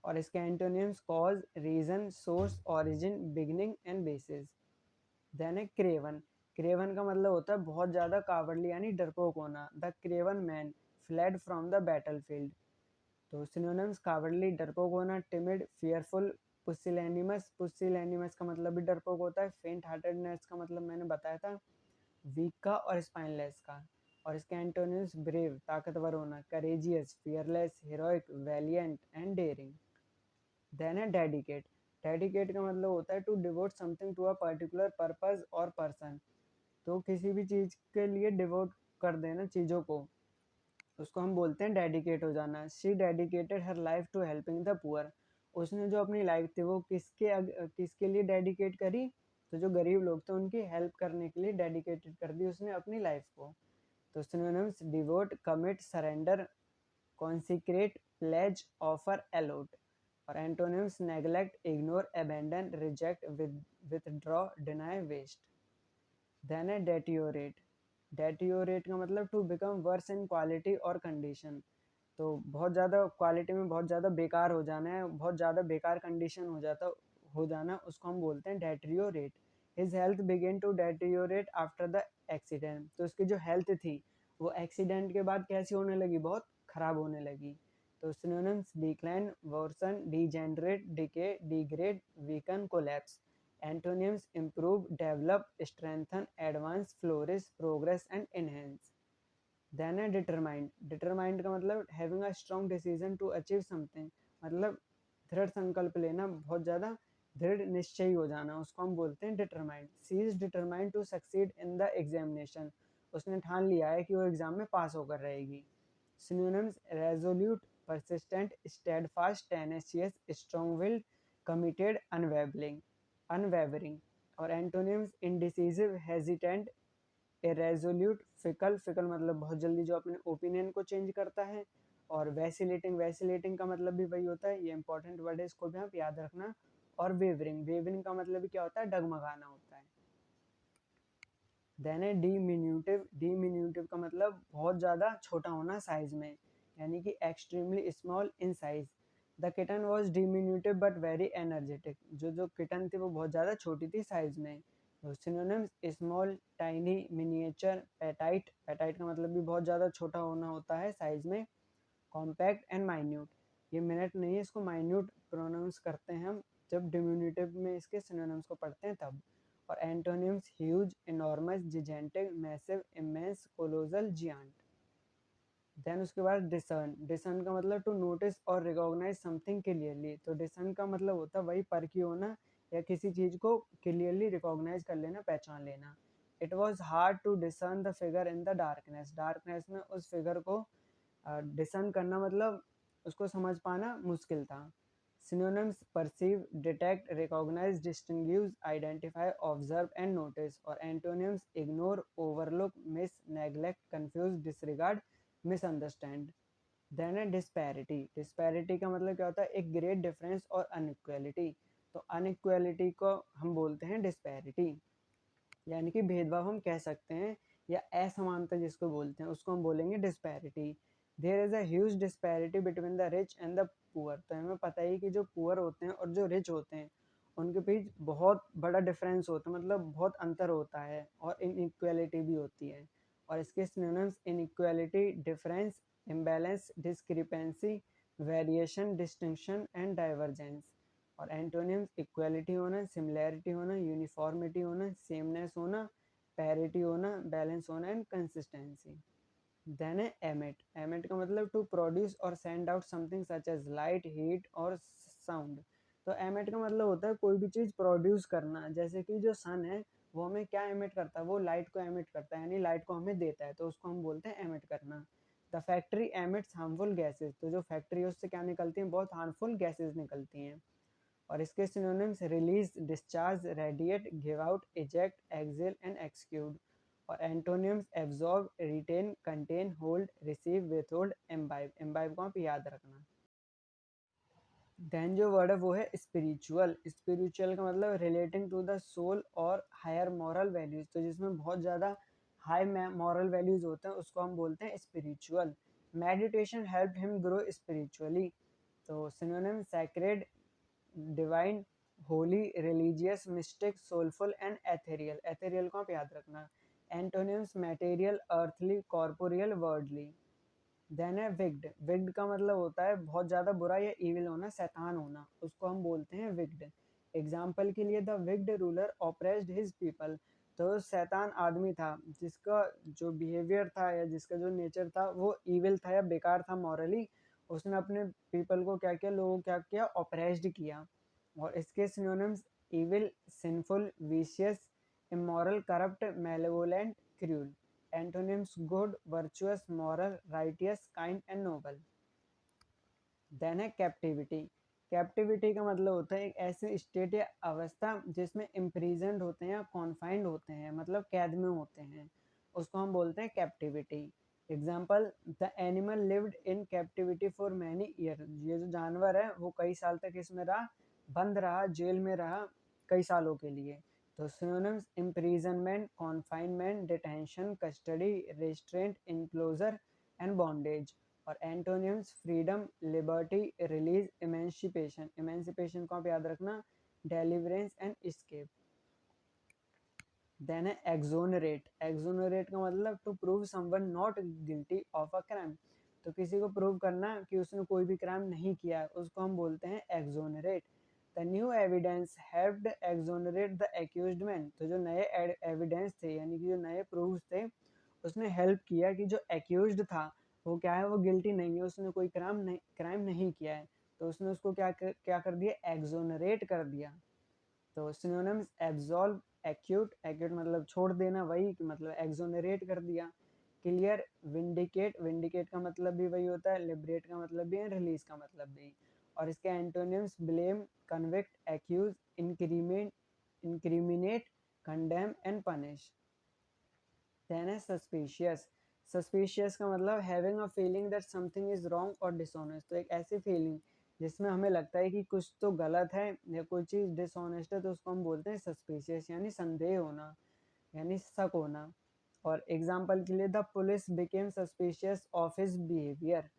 और इसके antonyms cause, reason, source, origin, beginning and basis. Then है क्रेवन। क्रेवन का मतलब होता है बहुत ज़्यादा कावड़ली यानी डरपोक होना। The Kraven man fled from the battle field. तो सिनोनिम्स कावड़ली, डरपोक होना, टिमिड, फियरफुल, पुसिलैनिमस। पुसिलैनिमस का मतलब भी डरपोक होता है। फेंट हार्टेडनेस का मतलब मैंने बताया था, वीक का और स्पाइनलेस का। और इसके एंटोनिम्स ब्रेव ताकतवर होना, courageous, fearless, heroic, valiant and daring. Then है डेडिकेट। डेडिकेट का मतलब होता है to devote something to a particular purpose और पर्सन। तो किसी भी चीज़ के लिए डिवोट कर देना चीज़ों को, उसको हम बोलते हैं डेडिकेट हो जाना। She dedicated her life to helping the poor. उसने जो अपनी लाइफ थी वो किसके लिए डेडिकेट करी? तो जो गरीब लोग थे उनकी हेल्प करने के लिए डेडिकेटेड कर दी उसने अपनी लाइफ को। तो synonyms devote, commit, surrender, consecrate, pledge, offer, allot. और antonyms neglect, ignore, abandon, reject, withdraw, deny, waste. Then है डेटियोरेट। डेटियोरेट का मतलब to become worse in quality और कंडीशन। तो बहुत ज़्यादा क्वालिटी में बहुत ज़्यादा बेकार हो जाना है, बहुत ज़्यादा बेकार कंडीशन हो जाना, उसको हम बोलते हैं deteriorate. His health began to deteriorate after the accident. तो उसकी जो हेल्थ थी वो एक्सीडेंट के बाद कैसी होने लगी, बहुत खराब होने लगी। तो synonyms decline, worsen, degenerate, decay, degrade, weaken, collapse. Antonyms improve, develop, strengthen, advance, flourish, progress and enhance. Then है डिटरमाइंड। डिटरमाइंड का मतलब having a strong decision to achieve something, मतलब दृढ़ संकल्प लेना, बहुत ज़्यादा दृढ़ निश्चयी हो जाना, उसको हम बोलते हैं determined. She is determined to succeed in the examination, उसने ठान लिया है कि वो एग्जाम में पास होकर रहेगी। Synonyms resolute, persistent, steadfast, tenacious, strong-willed, committed, unwavering। और antonyms indecisive, hesitant, irresolute, fickle, fickle मतलब बहुत जल्दी जो अपने ओपिनियन को चेंज करता है। और वैसिलेटिंग, वैसिलेटिंग का मतलब भी वही होता है, ये इंपॉर्टेंट वर्ड है, इसको भी आप याद रखना। और वेवरिंग, वेवरिंग का मतलब भी क्या होता है, डगमगाना होता है। देन है डिमिन्यूटिव। डिमिन्यूटिव का मतलब बहुत ज़्यादा छोटा होना साइज में, यानी कि extremely small in size. The kitten was डिमिन्यूटिव but very energetic. जो किटन थी वो बहुत ज़्यादा छोटी थी साइज में। तो synonyms small, tiny, miniature, petite. Petite का मतलब भी बहुत ज़्यादा छोटा होना होता है साइज में। कॉम्पैक्ट एंड माइन्यूट, ये मिनट नहीं है, इसको माइन्यूट प्रोनाउंस करते हैं हम जब डिमिन्यूटिव में इसके सिनोनिम्स को पढ़ते हैं तब। और antonyms huge, enormous, gigantic, massive, immense, colossal, giant. Then उसके बाद डिसर्न। डिसर्न का मतलब टू नोटिस और रिकॉग्नाइज समथिंग क्लियरली। तो डिसर्न का मतलब होता है वही परखी होना या किसी चीज को क्लियरली रिकॉग्नाइज कर लेना, पहचान लेना। It was hard to discern the figure in the darkness. Darkness में उस फिगर को डिसर्न करना मतलब उसको समझ पाना मुश्किल था। Synonyms perceive, detect, recognise, distinguish, identify, observe and notice. और antonyms ignore, overlook, miss, neglect, confuse, disregard, misunderstand. Then है डिस्पैरिटी। डिस्पैरिटी का मतलब क्या होता है, एक ग्रेट डिफरेंस और अनइक्वालिटी। तो अनइक्वालिटी को हम बोलते हैं डिस्पैरिटी, यानी कि भेदभाव हम कह सकते हैं, या असमानता जिसको बोलते हैं उसको हम बोलेंगे disparity. There is a huge disparity between the rich and the poor. तो हमें पता ही कि जो पुअर होते हैं और जो रिच होते हैं उनके बीच बहुत बड़ा डिफरेंस होता है, मतलब बहुत अंतर होता है, और इनइक्वालिटी भी होती है। और इसके synonyms inequality, difference, imbalance, discrepancy, variation, distinction and divergence. और एंटोनिम्स इक्वालिटी होना, सिमिलैरिटी होना, यूनिफॉर्मिटी होना, सेमनेस होना, पैरिटी होना, बैलेंस होना एंड कंसिस्टेंसी। देन है एमिट। एमिट का मतलब टू प्रोड्यूस और send out something such as light, heat और साउंड। तो एमिट का मतलब होता है कोई भी चीज़ प्रोड्यूस करना, जैसे कि जो सन है वो हमें क्या एमिट करता है, वो लाइट को एमिट करता है, यानी लाइट को हमें देता है, तो उसको हम बोलते हैं एमिट करना। The factory emits harmful gases. तो जो फैक्ट्री है उससे क्या निकलती हैं, बहुत हार्मफुल गैसेज निकलती हैं। और इसके synonyms release, discharge, radiate, give out, eject, exhale and exude. और antonyms absorb, retain, contain, hold, receive, withhold, imbibe. Imbibe को आप याद रखना। देन जो वर्ड है वो है स्पिरिचुअल। स्पिरिचुअल का मतलब रिलेटिंग टू द सोल और हायर मॉरल वैल्यूज। तो जिसमें बहुत ज़्यादा हाई मॉरल वैल्यूज होते हैं उसको हम बोलते हैं spiritual. Meditation help him grow spiritually. तो synonym sacred, divine, holy, religious, mystic, soulful and ethereal. Ethereal को आप याद रखना। Antonyms material, earthly, corporeal, worldly. Then है विग्ड। विग्ड का मतलब होता है बहुत ज़्यादा बुरा या इविल होना, शैतान होना, उसको हम बोलते हैं विग्ड। एग्जाम्पल के लिए the विग्ड ruler oppressed his people. तो शैतान आदमी था जिसका जो बिहेवियर था या जिसका जो नेचर था वो इविल था या बेकार था मॉरली। उसने अपने पीपल को क्या किया, लोगों को क्या किया, ऑप्रेस्ड किया। और इसके synonyms evil, sinful, vicious, immoral, corrupt, malevolent, cruel. Antonyms good, virtuous, moral, righteous, kind and noble. Then है कैप्टिविटी। कैप्टिविटी का मतलब होता है एक ऐसी स्टेट या अवस्था जिसमें इम्प्रीजेंट होते हैं या कॉन्फाइंड होते हैं, मतलब कैद में होते हैं, उसको हम बोलते हैं captivity. Example, the animal lived in captivity for many year. ये जो जानवर है वो कई साल तक इसमें रहा, बंद रहा, जेल में रहा कई सालों के लिए। तो synonyms imprisonment, confinement, detention, custody, restraint, enclosure and bondage. और antonyms freedom, liberty, release, emancipation. Emancipation को आप याद रखना, डेलिवरेंस एंड एस्केप। देन है एक्सोनरेट। एक्सोनरेट का मतलब to prove someone not guilty of a crime. तो किसी को प्रूव करना कि उसने कोई भी क्राइम नहीं किया है, उसको हम बोलते हैं exonerate. The new evidence helped exonerate the accused man. तो जो नए एविडेंस थे यानी कि जो नए प्रूफ थे, उसने हेल्प किया कि जो एक्यूज्ड था वो क्या है, वो गिल्टी नहीं है, उसने कोई क्राइम नहीं किया है। तो उसने उसको क्या कर दिया, एक्सोनरेट कर दिया। तो सिनोनिम्स एब्सॉल्व, एक्यूट, एक्यूट मतलब छोड़ देना, वही मतलब एक्सोनरेट कर दिया। क्लियर, विंडिकेट, विंडिकेट का मतलब भी वही होता है, लिबरेट का मतलब भी है, रिलीज का मतलब भी। और इसके antonyms blame, convict, accuse, incriminate, condemn and punish. Then है सस्पिशियस। सस्पिशियस का मतलब having a feeling that something is wrong और डिसऑनेस्ट। तो एक ऐसी फीलिंग जिसमें हमें लगता है कि कुछ तो गलत है या कोई चीज़ डिसऑनेस्ट है, तो उसको हम बोलते हैं सस्पिशियस, यानी संदेह होना, यानी शक होना। और एग्जाम्पल के लिए the police became suspicious of his behaviour.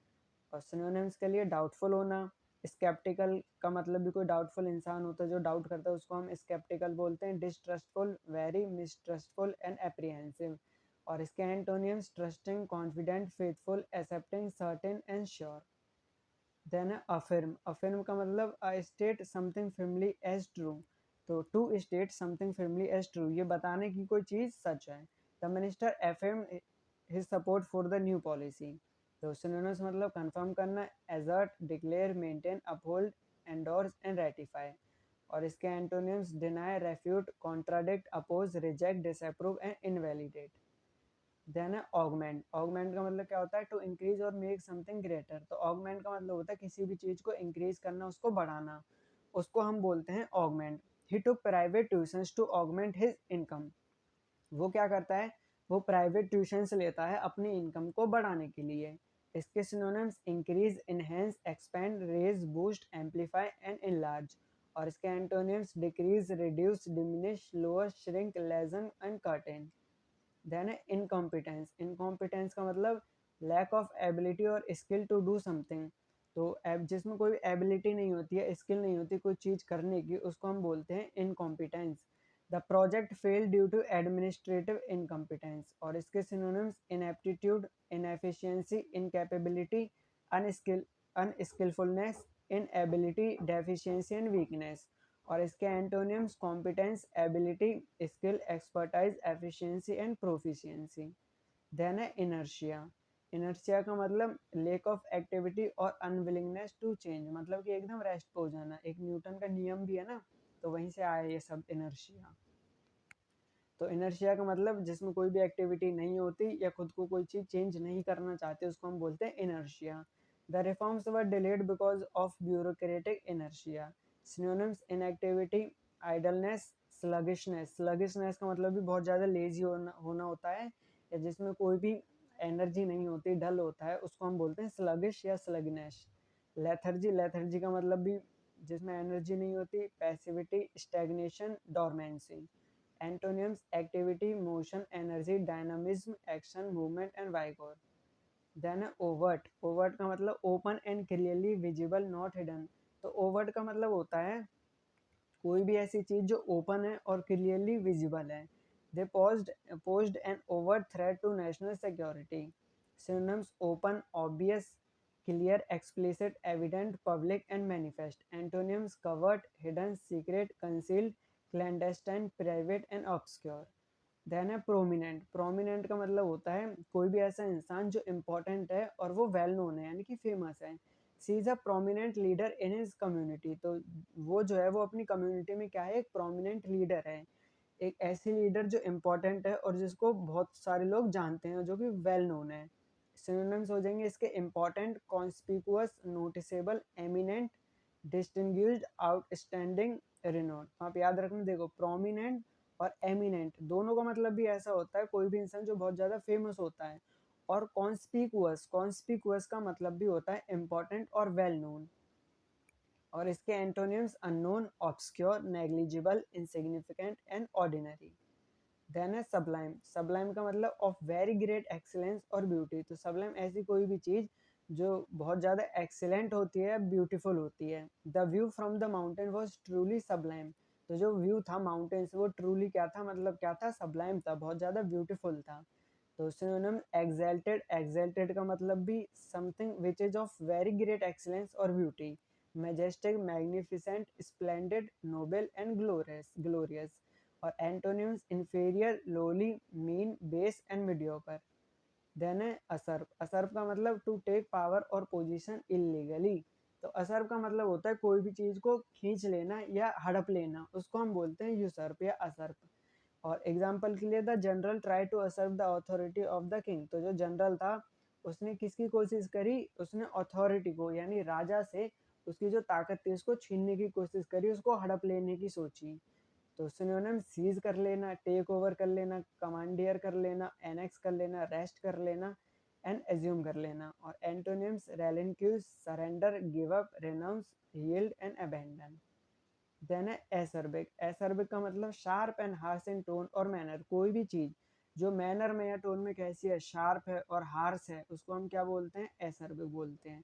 और सिनोनिम्स के लिए डाउटफुल होना, स्केप्टिकल का मतलब भी कोई डाउटफुल इंसान होता है जो डाउट करता है, उसको हम स्केप्टिकल बोलते हैं। Distrustful, wary, mistrustful and apprehensive. और इसके antonyms trusting, confident, faithful, accepting, certain and sure. Then है अफर्म। अफर्म का मतलब state something firmly as true. तो to state something firmly as true, ये बताने की कोई चीज़ सच है। The minister affirm his support for the new policy. तो सिनोनिम्स मतलब कंफर्म करना, assert, declare, maintain, uphold, endorse and ratify. और इसके antonyms deny, refute, contradict, oppose, reject, disapprove and invalidate. Then है ऑगमेंट। ऑगमेंट का मतलब क्या होता है, टू इंक्रीज और मेक समथिंग ग्रेटर। तो ऑगमेंट का मतलब होता है किसी भी चीज को इंक्रीज करना, उसको बढ़ाना, उसको हम बोलते हैं augment. He took private tuitions to augment his income. वो क्या करता है, वो प्राइवेट ट्यूशंस लेता है अपनी इनकम को बढ़ाने के लिए। इसके synonyms increase, enhance, expand, raise, boost, amplify and enlarge. और इसके antonyms decrease, reduce, diminish, lower, shrink, lessen and curtail. Then है इनकॉम्पिटेंस। इनकॉम्पिटेंस का मतलब लैक ऑफ एबिलिटी और स्किल टू डू समथिंग। तो जिसमें कोई एबिलिटी नहीं होती है, स्किल नहीं होती कोई चीज़ करने की, उसको हम बोलते हैं incompetence. The project fail due to administrative incompetence. और इसके synonyms inaptitude, inefficiency, incapability, unskill unskillfulness, inability, deficiency and weakness. और इसके antonyms competence, ability, skill, expertise, efficiency and proficiency. Then है इनर्शिया। इनर्शिया का मतलब लेक ऑफ एक्टिविटी और unwillingness to change, मतलब कि एकदम रेस्ट पे हो जाना। एक न्यूटन का नियम भी है ना, तो वहीं से आया ये सब इनर्शिया। तो इनर्शिया का मतलब जिसमें कोई भी एक्टिविटी नहीं होती या खुद को कोई चीज़ चेंज नहीं करना चाहते, उसको हम बोलते हैं inertia. The reforms were delayed because of bureaucratic inertia. Synonyms inactivity, idleness, sluggishness. Sluggishness का मतलब भी बहुत ज़्यादा लेजी होना होता है, या जिसमें कोई भी एनर्जी नहीं होती, डल होता है, उसको हम बोलते हैं स्लगिश या स्लगनेस। लेथर्जी, लेथर्जी का मतलब भी जिसमें एनर्जी नहीं होती, passivity, stagnation, dormancy. Antonyms activity, motion, energy, dynamism, action, movement and vigour. Then है ओवर्ट। ओवर्ट का मतलब open and clearly visible, not hidden. तो ओवर्ट का मतलब होता है कोई भी ऐसी चीज जो ओपन है और क्लियरली विजिबल है। They posed an overt threat to national security. Synonyms open, obvious, clear, explicit, evident, public and manifest. Antonyms covert, hidden, secret, concealed, clandestine, private and obscure. Then है प्रोमिनेंट। प्रोमिनेंट का मतलब होता है कोई भी ऐसा इंसान जो इम्पोर्टेंट है और वो वेल नोन है, यानी कि फेमस है। She is a prominent leader in his community. तो वो जो है वो अपनी कम्युनिटी में क्या है, एक प्रोमिनेंट लीडर है, एक ऐसी लीडर जो इम्पोर्टेंट है और जिसको बहुत सारे लोग जानते हैं, जो कि वेल नोन है। सिनोनिम्स हो जाएंगे इसके important, conspicuous, noticeable, eminent, distinguished, outstanding, रिनोट। तो आप याद रखना, देखो प्रोमिनेंट और एमिनेंट दोनों का मतलब भी ऐसा होता है कोई भी इंसान जो बहुत ज़्यादा फेमस होता है। और कॉन्स्पिकुअस, कॉन्स्पिकुअस का मतलब भी होता है इम्पोर्टेंट और वेल नोन। और इसके antonyms unknown, obscure, negligible, insignificant and ordinary. Then है सबलाइम। सबलाइम का मतलब ऑफ वेरी ग्रेट एक्सीलेंस और ब्यूटी। तो सबलाइम ऐसी कोई भी चीज़ जो बहुत ज़्यादा एक्सीलेंट होती है, ब्यूटीफुल होती है। The view from the mountain was truly Sublime. तो जो व्यू था माउंटेन से वो ट्रूली क्या था, मतलब क्या था, सबलाइम था, बहुत ज़्यादा ब्यूटीफुल था। तो सिनोनिम एक्सल्टेड, एक्सल्टेड का मतलब भी something which is of very great excellence और beauty. Majestic, magnificent, splendid, noble and glorious, glorious. और antonyms inferior, lowly, mean, base and mediocre. Then है असर्व। असर्व का मतलब टू टेक पावर और position illegally. तो असर्व का मतलब होता है कोई भी चीज को खींच लेना या हड़प लेना, उसको हम बोलते हैं यूसर्प या असर्प। और एग्जाम्पल के लिए the general try to usurp the authority of the king. तो जो जनरल था उसने किसकी कोशिश करी, उसने अथॉरिटी को यानी राजा से उसकी जो ताकत थी उसको छीनने की कोशिश करी, उसको हड़प लेने की सोची। तो सिनोनिम सीज कर लेना, टेक ओवर कर लेना, कमांडियर कर लेना, एनेक्स कर लेना, रेस्ट कर लेना एंड एज्यूम कर लेना। और antonyms relinquish, surrender, give up, renounce, yield and abandon. Then है एसर्बिक। एसर्बिक का मतलब sharp and harsh in tone और मैनर। कोई भी चीज जो मैनर में या टोन में कैसी है, शार्प है और हार्श है, उसको हम क्या बोलते हैं, एसर्बिक बोलते हैं।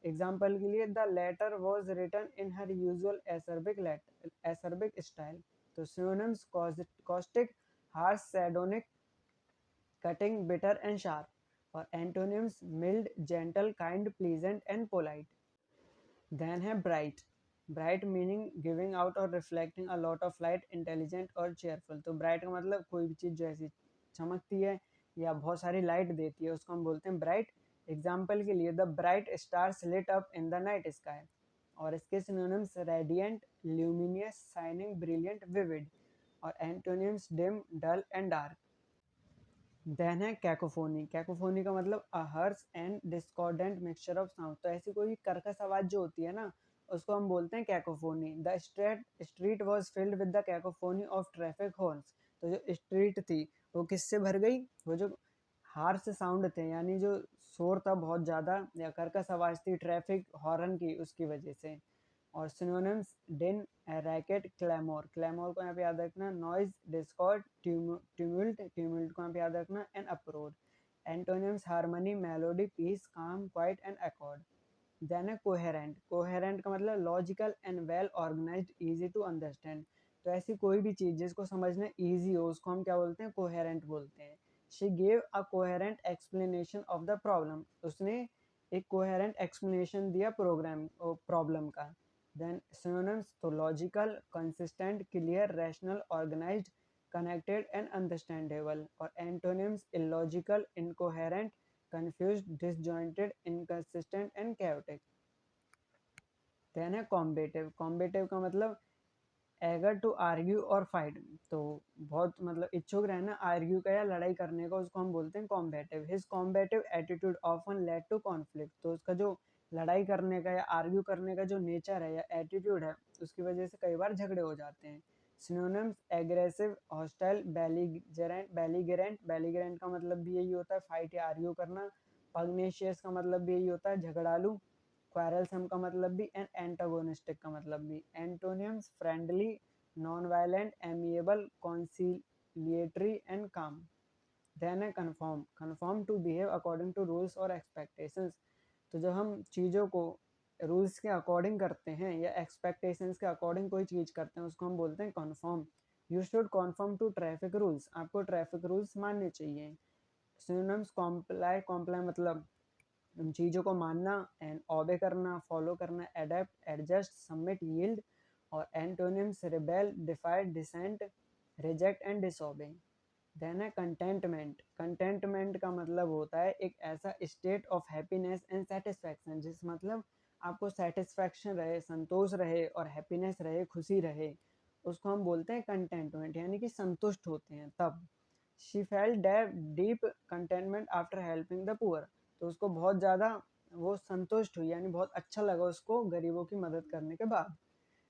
एग्जाम्पल के लिए the letter was written in her usual acerbic acerbic style. तो synonyms caustic, harsh, sardonic, cutting, bitter and sharp. और antonyms mild, gentle, kind, pleasant and polite. Then है bright. Bright meaning giving out और reflecting a lot of light, intelligent और cheerful. तो bright का मतलब कोई भी चीज़ जो ऐसी चमकती है या बहुत सारी लाइट देती है उसको हम बोलते हैं ब्राइट। एग्जाम्पल के लिए the bright stars lit up in the night sky. और इसके synonyms radiant, luminous, shining, brilliant, vivid. और antonyms dim, dull and dark. Then है कैकोफोनी। कैकोफोनी का मतलब a harsh and discordant mixture of sound. तो ऐसी कोई कर्कश आवाज जो होती है ना उसको हम बोलते हैं cacophony. The street was filled with the cacophony of traffic horns. तो जो स्ट्रीट थी वो किससे भर गई, वो जो हार्श साउंड थे यानी जो शोर था बहुत ज़्यादा या कर्कश आवाज थी ट्रैफिक हॉर्न की, उसकी वजह से। और सिनोनिम्स डिन, रैकेट, क्लैमोर। क्लैमोर को यहाँ पे याद रखना, नॉइज, डिस्कॉर्ड, ट्यूमुल्ट, ट्यूमुल्ट को यहाँ पे याद रखना, and uproar. Antonyms harmony, melody, peace, calm, quiet and accord. Then है कोहेरेंट। कोहेरेंट का मतलब logical and well organised, easy to understand. तो ऐसी कोई भी चीज जिसको समझना इजी हो उसको हम क्या बोलते हैं, कोहेरेंट बोलते हैं। She gave a coherent explanation of the problem. उसने एक कोहेरेंट एक्सप्लेनेशन दिया प्रॉब्लम का। देन सिनोनिम्स तो logical, consistent, clear, rational, organised, connected and understandable. और antonyms illogical, incoherent, confused, disjointed, inconsistent and chaotic। Then है combative. Combative का मतलब eager to argue और फाइट। तो बहुत मतलब इच्छुक रहना आर्ग्यू का या लड़ाई करने का, उसको हम बोलते हैं combative. His combative attitude often led to conflict. तो उसका जो लड़ाई करने का या आर्ग्यू करने का जो नेचर है या एटीट्यूड है उसकी वजह से कई बार झगड़े हो जाते हैं। Synonyms aggressive, hostile, belligerent. Belligerent, belligerent का मतलब भी यही होता है फाइट या आर्ग्यू करना। पग्नेशियस का मतलब भी यही होता है झगड़ालू। क्वारलसम का मतलब भी एंड एंटागोनिस्टिक का मतलब भी। Antonyms friendly, non violent, amiable, conciliatory and calm. Then है conform. Conform to behave according to rules और एक्सपेक्टेशंस। तो जब हम चीज़ों को रूल्स के अकॉर्डिंग करते हैं या एक्सपेक्टेशंस के अकॉर्डिंग कोई चीज़ करते हैं उसको हम बोलते हैं conform. You should conform to traffic rules. आपको ट्रैफिक रूल्स मानने चाहिए। Synonyms comply. कॉम्प्लाई मतलब उन चीज़ों को मानना एंड ओबे करना, फॉलो करना, एडेप्ट, एडजस्ट, सबमिट, यील्ड। और antonyms rebel, defy, dissent, reject and disobey. Then है कंटेंटमेंट। कंटेंटमेंट का मतलब होता है एक ऐसा state of happiness and satisfaction जिस मतलब आपको सेटिस्फैक्शन रहे, संतोष रहे और हैप्पीनेस रहे, खुशी रहे, उसको हम बोलते हैं कंटेंटमेंट यानी कि संतुष्ट होते हैं तब। She felt deep contentment after helping the poor. तो उसको बहुत ज़्यादा वो संतुष्ट हुई यानी बहुत अच्छा लगा उसको गरीबों की मदद करने के बाद।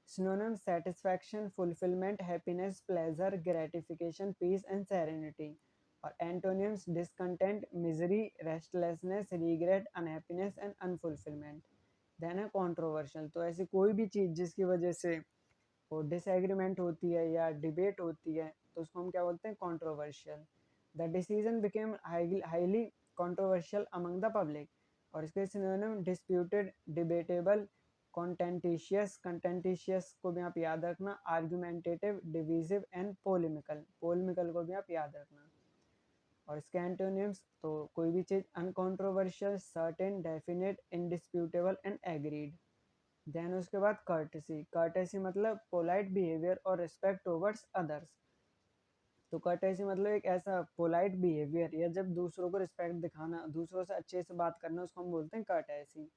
Synonym satisfaction, fulfilment, happiness, pleasure, gratification, peace and serenity. और antonyms discontent, misery, restlessness, regret, unhappiness and unfulfilment. Then है कंट्रोवर्शियल। तो ऐसी कोई भी चीज़ जिसकी वजह से वो डिसएग्रीमेंट होती है या डिबेट होती है तो उसको हम क्या बोलते हैं, controversial. The decision became highly controversial among the public. और इसके सिनोनिम डिस्प्यूटेड, डिबेटेबल, कॉन्टेंटिशियस, कंटेंटिशियस को भी आप याद रखना, आर्गुमेंटेटिव, डिविजिव एंड पोलेमिकल, पोलेमिकल को भी आप याद रखना। और इसके एंटोनिम्स, तो कोई भी चीज uncontroversial, certain, definite, indisputable and agreed. Then उसके बाद कर्टेसी, कर्टेसी मतलब पोलाइट बिहेवियर और रिस्पेक्ट टुवर्ड्स अदर्स। तो कर्टेसी मतलब एक ऐसा पोलाइट बिहेवियर या जब दूसरों को रिस्पेक्ट दिखाना, दूसरों से अच्छे से बात करना, उसको हम बोलते हैं courtesy.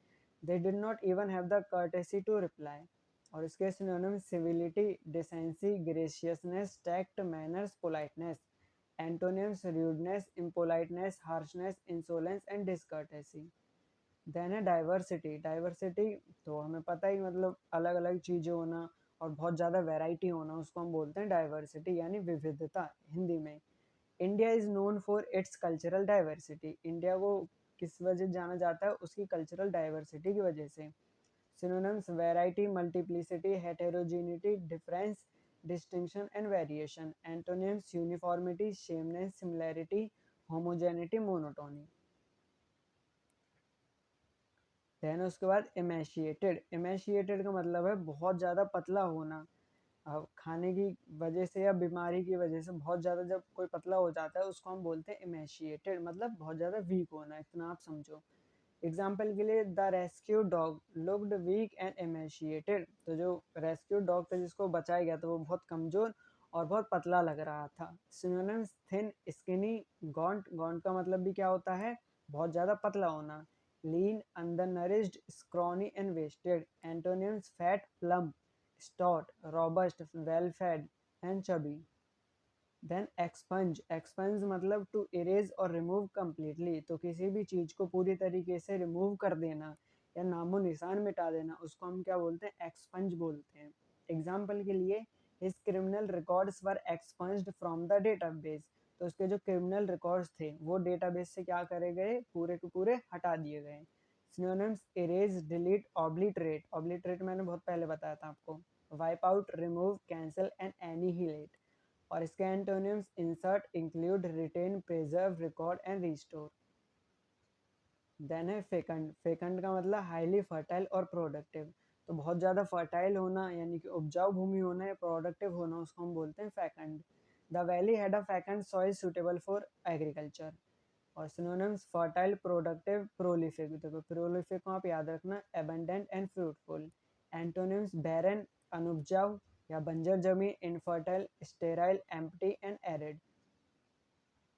They did not even have the courtesy to reply. और इसके synonym civility, decency, graciousness, tact, manners, politeness. Antonyms rudeness, impoliteness, harshness, insolence and discourtesy. Then है डाइवर्सिटी, डाइवर्सिटी तो हमें पता ही मतलब अलग अलग चीज़ें होना और बहुत ज़्यादा वैरायटी होना, उसको हम बोलते हैं डाइवर्सिटी यानी विविधता हिंदी में। India is known for it's cultural diversity, India को किस वजह से जाना जाता है, उसकी कल्चरल डाइवर्सिटी की वजह से। Synonyms variety, multiplicity, heterogeneity, difference, distinction and variation. Antonyms uniformity, sameness, similarity, homogeneity, monotony. Then उसके बाद एमेशिएटेड, एमेशिएटेड का मतलब है बहुत ज़्यादा पतला होना। अब खाने की वजह से या बीमारी की वजह से बहुत ज़्यादा जब कोई पतला हो जाता है उसको हम बोलते हैं एमेशिएटेड, मतलब बहुत ज़्यादा वीक होना, इतना आप समझो। एग्जाम्पल के लिए the rescue dog looked weak and emaciated, तो जो रेस्क्यू डॉग था जिसको बचाया गया था वो बहुत कमज़ोर और बहुत पतला लग रहा था। सिनोनिम्स थिन, स्किनी, गॉन्ट, गॉन्ट का मतलब भी क्या होता है, बहुत ज़्यादा पतला होना। Lean, undernourished, scrawny and wasted. Antonyms fat, plump, stout, robust, well fed and chubby. Then expunge, expunge मतलब टू इरेज और रिमूव कम्प्लीटली, तो किसी भी चीज़ को पूरी तरीके से रिमूव कर देना या नामो निशान मिटा देना, उसको हम क्या बोलते हैं, एक्सपंज बोलते हैं। एग्जाम्पल के लिए his criminal records were expunged from the database, तो उसके जो क्रिमिनल रिकॉर्ड्स थे वो डेटाबेस से क्या करे गए, पूरे के पूरे हटा दिए गए। Synonyms erase, delete, obliterate, obliterate मैंने बहुत पहले बताया था आपको, wipe out, remove, cancel and annihilate. और इसके antonyms insert, include, retain, preserve, record and restore. Then है फेकंड, फेकंड का मतलब हाईली फर्टाइल और प्रोडक्टिव, तो बहुत ज़्यादा फर्टाइल होना यानी कि उपजाऊ भूमि होना या प्रोडक्टिव होना, उसको हम बोलते हैं fecund. The valley had a fecund soil suitable for agriculture. और सिनोनिम्स फर्टाइल, प्रोडक्टिव, प्रोलिफिक, देखो प्रोलिफिक को आप याद रखना, abundant and fruitful. Antonyms barren, अनुपजाऊ या बंजर जमी, infertile, sterile, empty and arid.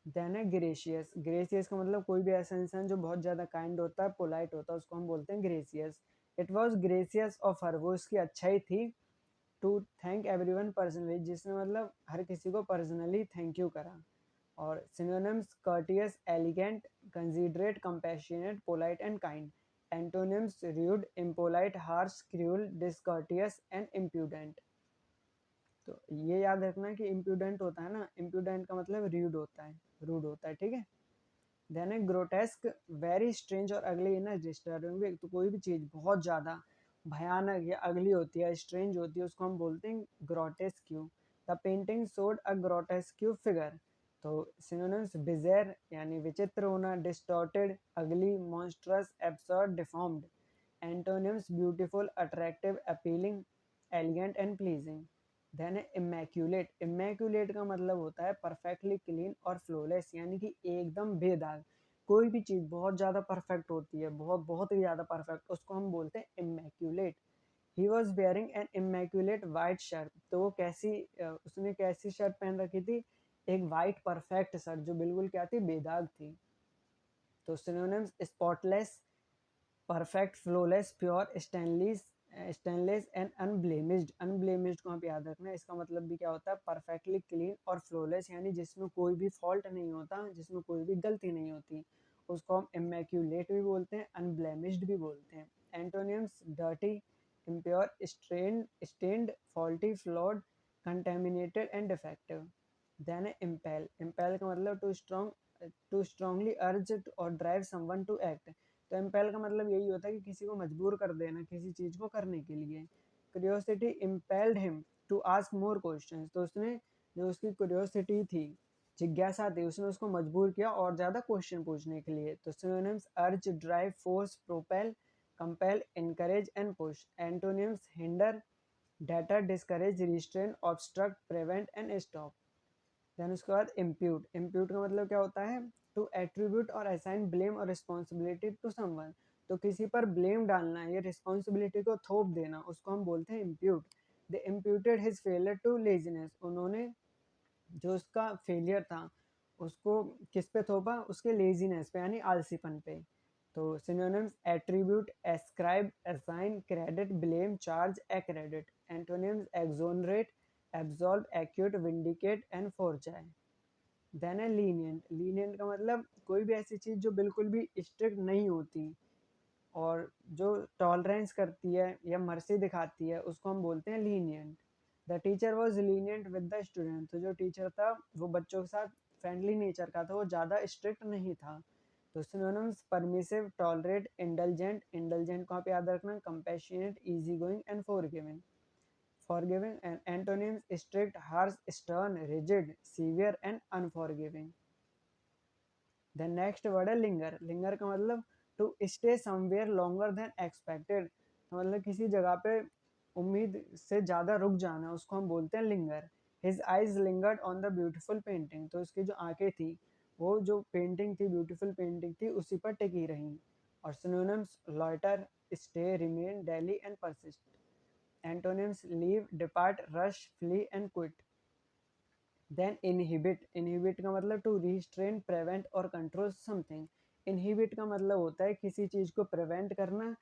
Then है ग्रेशियस, ग्रेशियस का मतलब कोई भी ऐसा इंसान जो बहुत ज़्यादा काइंड होता है, पोलाइट होता है, उसको हम बोलते हैं gracious. It was gracious of her, वो उसकी अच्छाई थी, टू थैंक एवरीवन पर्सनली, जिसने मतलब हर किसी को पर्सनली थैंक यू करा। और synonyms courteous, elegant, considerate, compassionate, polite and kind. Antonyms rude, impolite, harsh, cruel, discourteous and impudent. तो ये याद रखना कि इम्प्यूडेंट होता है ना, इम्प्यूडेंट का मतलब रूड होता है, रूड होता है, ठीक है। देन है ग्रोटेस्क, वेरी स्ट्रेंज और अगली इन डिस्टर्बिंग, तो कोई भी चीज़ बहुत ज़्यादा भयानक या अगली होती है, स्ट्रेंज होती है, उसको हम बोलते हैं grotesque. The painting showed a grotesque figure, तो सिनोनिम्स बिज़ार यानी विचित्र होना, distorted, ugly, monstrous, absurd, deformed. Antonyms beautiful, attractive, appealing, elegant and pleasing. Then है इमेक्यूलेट, इमेक्यूलेट का मतलब होता है परफेक्टली क्लीन और फ्लोलेस यानी कि एकदम बेदाग। कोई भी चीज़ बहुत ज़्यादा परफेक्ट होती है, बहुत बहुत ही ज़्यादा परफेक्ट, उसको हम बोलते हैं immaculate. He was wearing N immaculate white shirt, तो वो कैसी उसने कैसी शर्ट पहन रखी थी, एक वाइट परफेक्ट शर्ट जो बिल्कुल क्या थी, बेदाग थी। तो synonyms spotless, perfect, flawless, pure, stainless, stainless and unblemished. Unblemished को आप याद रखना, इसका मतलब भी क्या होता है, परफेक्टली क्लीन और फ्लोलेस यानी जिसमें कोई भी फॉल्ट नहीं होता, जिसमें कोई भी गलती नहीं होती, उसको हम इमेक्यूलेट भी बोलते हैं, अनब्लेमिश्ड भी बोलते हैं। Antonyms dirty, impure, stained, faulty, flawed, contaminated and defective. Then है इम्पेल, इम्पेल का मतलब टू स्ट्रांगली अर्ज और ड्राइव समवन टू एक्ट, तो इम्पेल का मतलब यही होता है कि किसी को मजबूर कर देना किसी चीज़ को करने के लिए। Curiosity impelled him to ask more questions, तो उसने जो उसकी क्यूरियोसिटी थी जिज्ञासा थी, उसने उसको मजबूर किया और ज़्यादा क्वेश्चन पूछने के लिए। तो synonyms urge, drive, force, propel, compel, encourage and push. Antonyms hinder, deter, discourage, restrain, obstruct, prevent and stop. Then उसके बाद इम्प्यूट। इम्प्यूट का मतलब क्या होता है? टू एट्रीब्यूट और असाइन ब्लेम और रिस्पॉन्सिबिलिटी टू समवन। तो किसी पर ब्लेम डालना या रिस्पॉन्सिबिलिटी को थोप देना, उसको हम बोलते हैं impute. They imputed his failure to laziness. उन्होंने जो उसका फेलियर था उसको किस पे थोपा? उसके लेजीनेस पे, यानी आलसीपन पे। तो synonyms attribute, ascribe, assign, credit, blame, charge, accredit. Antonyms exonerate, absolve, acquit, vindicate and forgive. Then है लीनियंट। लीनियंट का मतलब कोई भी ऐसी चीज़ जो बिल्कुल भी स्ट्रिक्ट नहीं होती और जो टॉलरेंस करती है या मर्सी दिखाती है, उसको हम बोलते हैं lenient. The teacher was lenient with the student. तो जो टीचर था वो बच्चों के साथ फ्रेंडली नेचर का था, वो ज़्यादा स्ट्रिक्ट नहीं था। तो synonyms permissive, tolerate, indulgent. Indulgent को आप याद रखना, compassionate, easy going and forgiving. Forgiving and antonyms strict, harsh, stern, rigid, severe and unforgiving. Then next word है लिंगर। लिंगर का मतलब to stay somewhere longer than expected. तो मतलब किसी जगह पे उम्मीद से ज़्यादा रुक जाना, उसको हम बोलते हैं linger. His eyes lingered on the beautiful painting. तो उसकी जो आंखें थी वो जो पेंटिंग थी, ब्यूटीफुल पेंटिंग थी, उसी पर टिकी रहीं। और synonyms loiter, stay, remain, dally and persist. Antonyms leave, depart, rush, flee and quit. Then inhibit. Inhibit का मतलब टू रिस्ट्रेन, प्रिवेंट और कंट्रोल समथिंग। इनहिबिट का मतलब होता है किसी चीज़ को प्रिवेंट करना,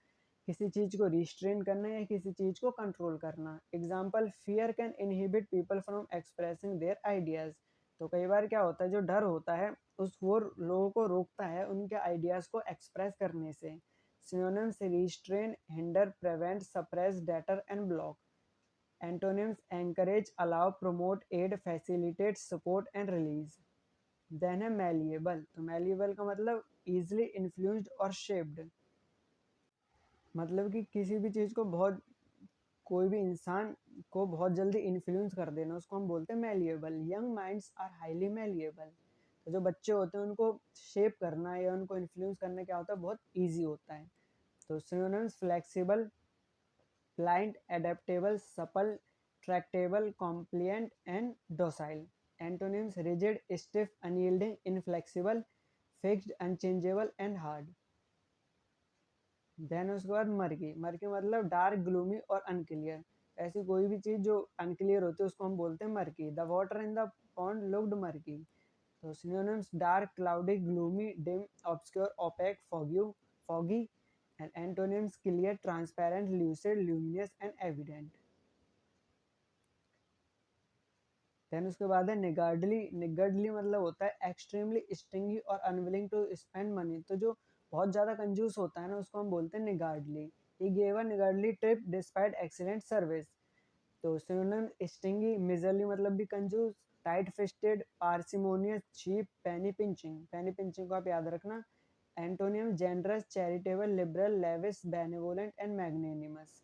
किसी चीज़ को रिस्ट्रेन करना या किसी चीज़ को कंट्रोल करना। Example, fear can inhibit people from expressing there ideas. तो कई बार क्या होता है, जो डर होता है उस वो लोगों को रोकता है उनके आइडियाज़ को एक्सप्रेस करने से। Synonyms restrain, hinder, prevent, suppress, debtor and block. Antonyms encourage, allow, promote, aid, facilitate, support and release. Then है malleable। तो malleable का मतलब easily influenced और shaped। मतलब कि किसी भी चीज़ को बहुत, कोई भी इंसान को बहुत जल्दी इन्फ्लुएंस कर देना, उसको हम बोलते हैं malleable। Young minds are highly malleable। तो जो बच्चे होते हैं उनको शेप करना या उनको इन्फ्लुएंस करना क्या होता है, बहुत ईजी होता है। तो synonyms flexible, pliant, adaptable, supple, tractable, compliant and docile. Antonyms rigid, stiff, unyielding, inflexible, fixed, unchangeable and hard. Then उसके बाद मर्की। मर्की मतलब डार्क, ग्लूमी और अनक्लियर। ऐसी कोई भी चीज़ जो अनक्लियर होती है उसको हम बोलते हैं murky. The water in the pond looked murky. तो synonyms dark, cloudy, gloomy, dim, obscure, opaque, foggy. And antonyms clear, transparent, lucid, luminous and evident. Then उसके बाद है निगार्डली। निगार्डली मतलब होता है एक्सट्रीमली स्टिंगी और अनविलिंग टू स्पेंड मनी। तो जो बहुत ज़्यादा कंजूस होता है ना, उसको हम बोलते हैं niggardly. He gave a niggardly trip despite excellent service. तो सिनोनिम स्टिंगी, मिजरली मतलब भी कंजूस, tight fisted, parsimonious, cheap, penny pinching. Penny pinching को आप याद रखना। Antonym generous, charitable, liberal, lavish, benevolent and magnanimous.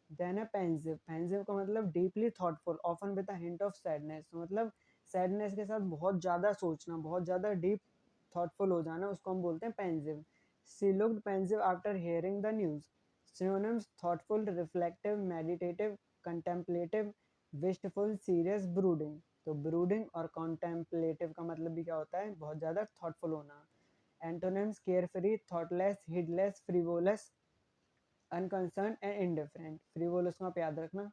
Then है पेंसिव। पेंसिव का मतलब deeply thoughtful, often with a hint of sadness. मतलब सैडनेस के साथ बहुत ज़्यादा सोचना, बहुत ज़्यादा डीप थॉटफुल हो जाना, उसको हम बोलते हैं pensive. She looked pensive after hearing the news. Synonyms thoughtful, reflective, meditative, contemplative, wistful, serious, brooding. तो ब्रूडिंग और कॉन्टेम्पलेटिव का मतलब भी क्या होता है, बहुत ज़्यादा थॉटफुल होना। Antonyms carefree, thoughtless, heedless, frivolous, unconcern and indifferent. Frivolous को आप याद रखना।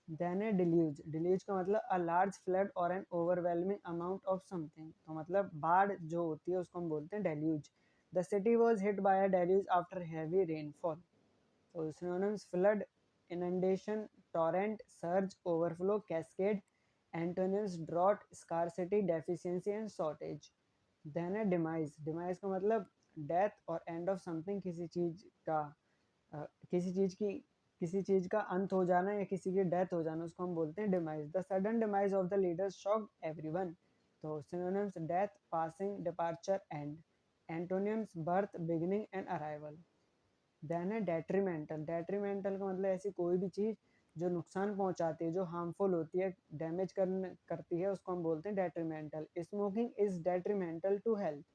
देन है डिल्यूज। डिल्यूज का मतलब अ लार्ज फ्लड और N overwhelming amount of something. तो मतलब बाढ़ जो होती है उसको हम बोलते हैं deluge. The city was hit by a deluge after heavy rainfall. तो synonyms flood, inundation, torrent, surge, overflow, cascade. Antonyms drought, scarcity, deficiency and shortage. Then है डिमाइज। डिमाइज का मतलब डेथ और एंड ऑफ समथिंग, किसी चीज का अ, किसी चीज की किसी चीज का अंत हो जाना या किसी की डेथ हो जाना, उसको हम बोलते हैं demise. The sudden demise of the leader shocked everyone. तो synonyms death, passing, departure, end. Antonyms birth, beginning and arrival. Then है डेट्रीमेंटल। डेट्रीमेंटल का मतलब ऐसी कोई भी चीज जो नुकसान पहुंचाती है, जो हार्मफुल होती है, डैमेज करती है, उसको हम बोलते हैं detrimental. Smoking is detrimental to health.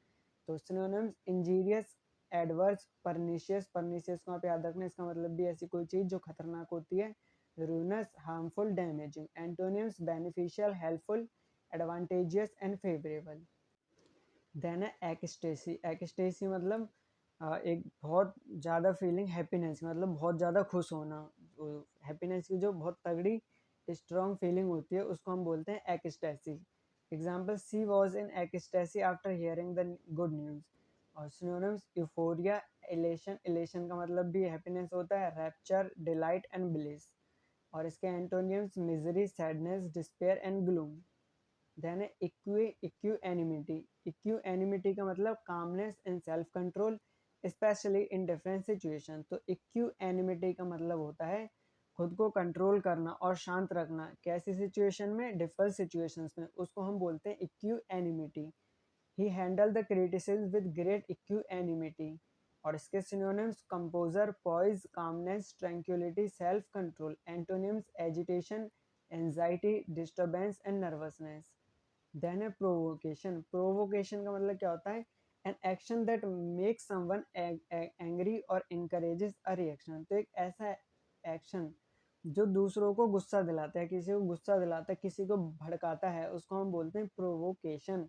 तो synonyms injurious, adverse, pernicious. Pernicious को आप याद रखना, इसका मतलब भी ऐसी कोई चीज जो खतरनाक होती है। Ruinous, harmful, damaging. Antonyms beneficial, helpful, advantageous and favourable. Then है एक्सटेसी। एक्सटेसी मतलब एक बहुत ज़्यादा फीलिंग हैप्पीनेस, मतलब बहुत ज़्यादा खुश होना। हैप्पीनेस की जो बहुत तगड़ी स्ट्रॉन्ग फीलिंग होती है उसको हम बोलते हैं ecstasy. Example, she was in ecstasy after hearing the good news. और सिनोनिम्स यूफोरिया, इलेशन। इलेशन का मतलब भी हैप्पीनेस होता है। Rapture, delight and bliss. और इसके antonyms misery, sadness, despair and gloom. Then equanimity. Equanimity का मतलब calmness and self control, especially in different situation. तो इक्यूएनिमिटी का मतलब होता है खुद को कंट्रोल करना और शांत रखना। कैसी सिचुएशन में? डिफरेंट सिचुएशंस में, उसको हम बोलते हैं equanimity. He handle the criticism with great equanimity. और इसके synonyms composure, poise, calmness, tranquillity, self control. Antonyms agitation, anxiety, disturbance and nervousness. Then है प्रोवोकेशन। प्रोवोकेशन का मतलब क्या होता है? An action that makes someone angry और इनकरेजेस अ रिएक्शन। तो एक ऐसा एक्शन जो दूसरों को गुस्सा दिलाता है, किसी को गुस्सा दिलाता है, किसी को भड़काता है, उसको हम बोलते हैं provocation.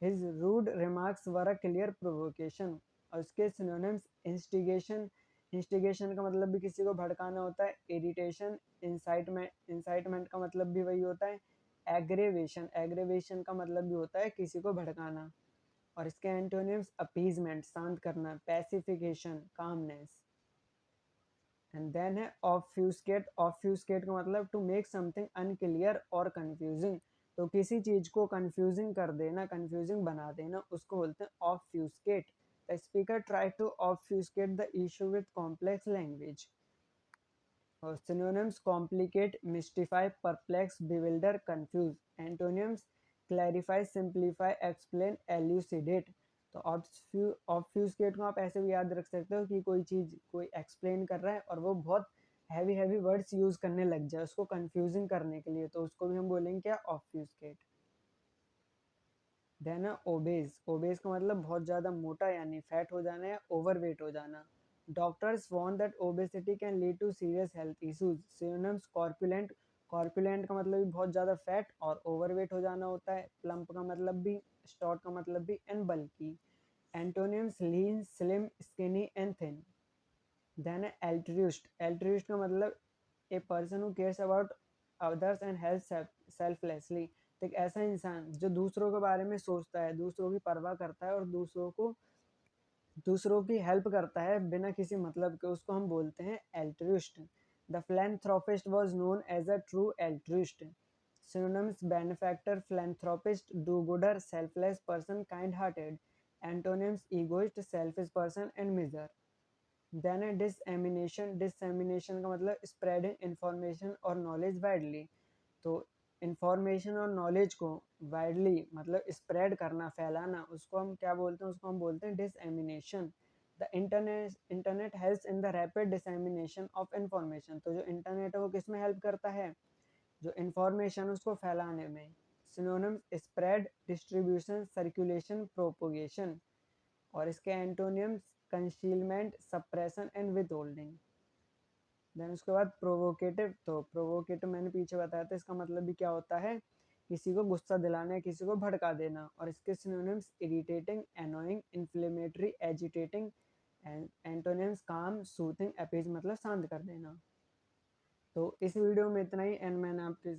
His rude remarks were a clear provocation. और इसके सिनोनिम्स इंस्टिगेशन। इंस्टिगेशन का मतलब भी किसी को भड़काना होता है। Irritation, incitement. इंसाइटमेंट का मतलब भी वही होता है। एग्रेवेशन। एग्रेवेशन का मतलब भी होता है किसी को भड़काना। और इसके एंटोनिम्स अपीजमेंट, शांत करना। पैसिफिकेशन, कामनेस। एंड देन है ऑब्फ्यूस्केट। ऑब्फ्यूस्केट का मतलब टू मेक समथिंग अनक्लियर और कंफ्यूजिंग। तो किसी चीज को कंफ्यूजिंग कर देना, कंफ्यूजिंग बना देना, उसको बोलते हैं obfuscate. The speaker try to obfuscate the issue with complex language. और synonyms complicate, mystify, perplex, bewilder, confuse. Antonyms clarify, simplify, explain, elucidate. तो ऑब्फ्यूस्केट को आप ऐसे भी याद रख सकते हो कि कोई चीज कोई एक्सप्लेन कर रहा है और वो बहुत हैवी हैवी वर्ड्स यूज करने लग जाए उसको कंफ्यूजिंग करने के लिए, तो उसको भी हम बोलेंगे क्या? ऑब्फ्यूस्केट। Then obeys. ओबेज का मतलब बहुत ज़्यादा मोटा यानी फैट हो जाना या ओवरवेट हो जाना। Doctors warn that obesity can lead to serious health issues. Synonyms corpulent. Corpulent का मतलब भी बहुत ज़्यादा फैट और ओवरवेट हो जाना होता है। प्लम्प का मतलब भी, स्टॉट का मतलब भी, and bulky. Antonyms lean, slim, skinny and thin. Then altruist. Altruist का मतलब a person who cares about others and help selflessly. तो एक ऐसा इंसान जो दूसरों के बारे में सोचता है, दूसरों की परवाह करता है और दूसरों की हेल्प करता है बिना किसी मतलब के, उसको हम बोलते हैं एल्ट्रिस्ट। The philanthropist was known as a true altruist. Synonyms benefactor, philanthropist, do-gooder, selfless person, kind-hearted. Antonyms egoist, selfish person and miser. Then है डिसएमिनेशन। डिसएमिनेशन का मतलब स्प्रेडिंग इंफॉर्मेशन और नॉलेज वाइडली। तो इंफॉर्मेशन और नॉलेज को वाइडली मतलब spread करना, फैलाना, उसको हम क्या बोलते हैं? उसको हम बोलते हैं dissemination. The internet helps in the rapid dissemination of information. तो जो इंटरनेट है वो किस में हेल्प करता है? जो इंफॉर्मेशन उसको फैलाने में। Synonyms spread, distribution, circulation, propagation. और इसके antonyms concealment, suppression and withholding. Then उसके बाद प्रोवोकेटिव। तो प्रोवोकेटिव मैंने पीछे बताया था, इसका मतलब भी क्या होता है? किसी को गुस्सा दिलाना, किसी को भड़का देना। और इसके synonyms irritating, annoying, inflammatory, agitating. Antonyms काम, सूथिंग, अपीज मतलब शांत कर देना। तो इस वीडियो में इतना ही, एंड मैंने आपके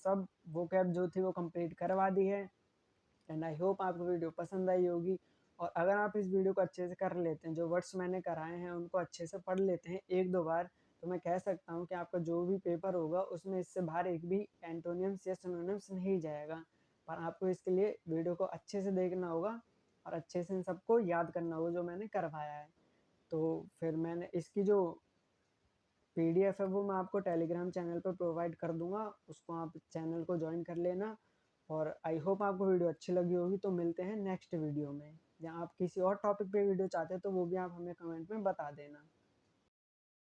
सब वोकैब जो थी वो कंप्लीट करवा दी है। एंड आई होप आपको वीडियो पसंद आई होगी। और अगर आप इस वीडियो को अच्छे से कर लेते हैं, जो वर्ड्स मैंने कराए हैं उनको अच्छे से पढ़ लेते हैं एक दो बार, तो मैं कह सकता हूँ कि आपका जो भी पेपर होगा उसमें इससे बाहर एक भी एंटोनियम्स या सिनोनिम्स नहीं जाएगा। पर आपको इसके लिए वीडियो को अच्छे से देखना होगा और अच्छे से इन सबको याद करना होगा जो मैंने करवाया है। तो फिर मैंने इसकी जो PDF है वो मैं आपको टेलीग्राम चैनल पर प्रोवाइड कर दूंगा, उसको आप चैनल को ज्वाइन कर लेना। और आई होप आपको वीडियो अच्छी लगी होगी। तो मिलते हैं नेक्स्ट वीडियो में, या आप किसी और टॉपिक पे वीडियो चाहते हैं तो वो भी आप हमें कमेंट में बता देना।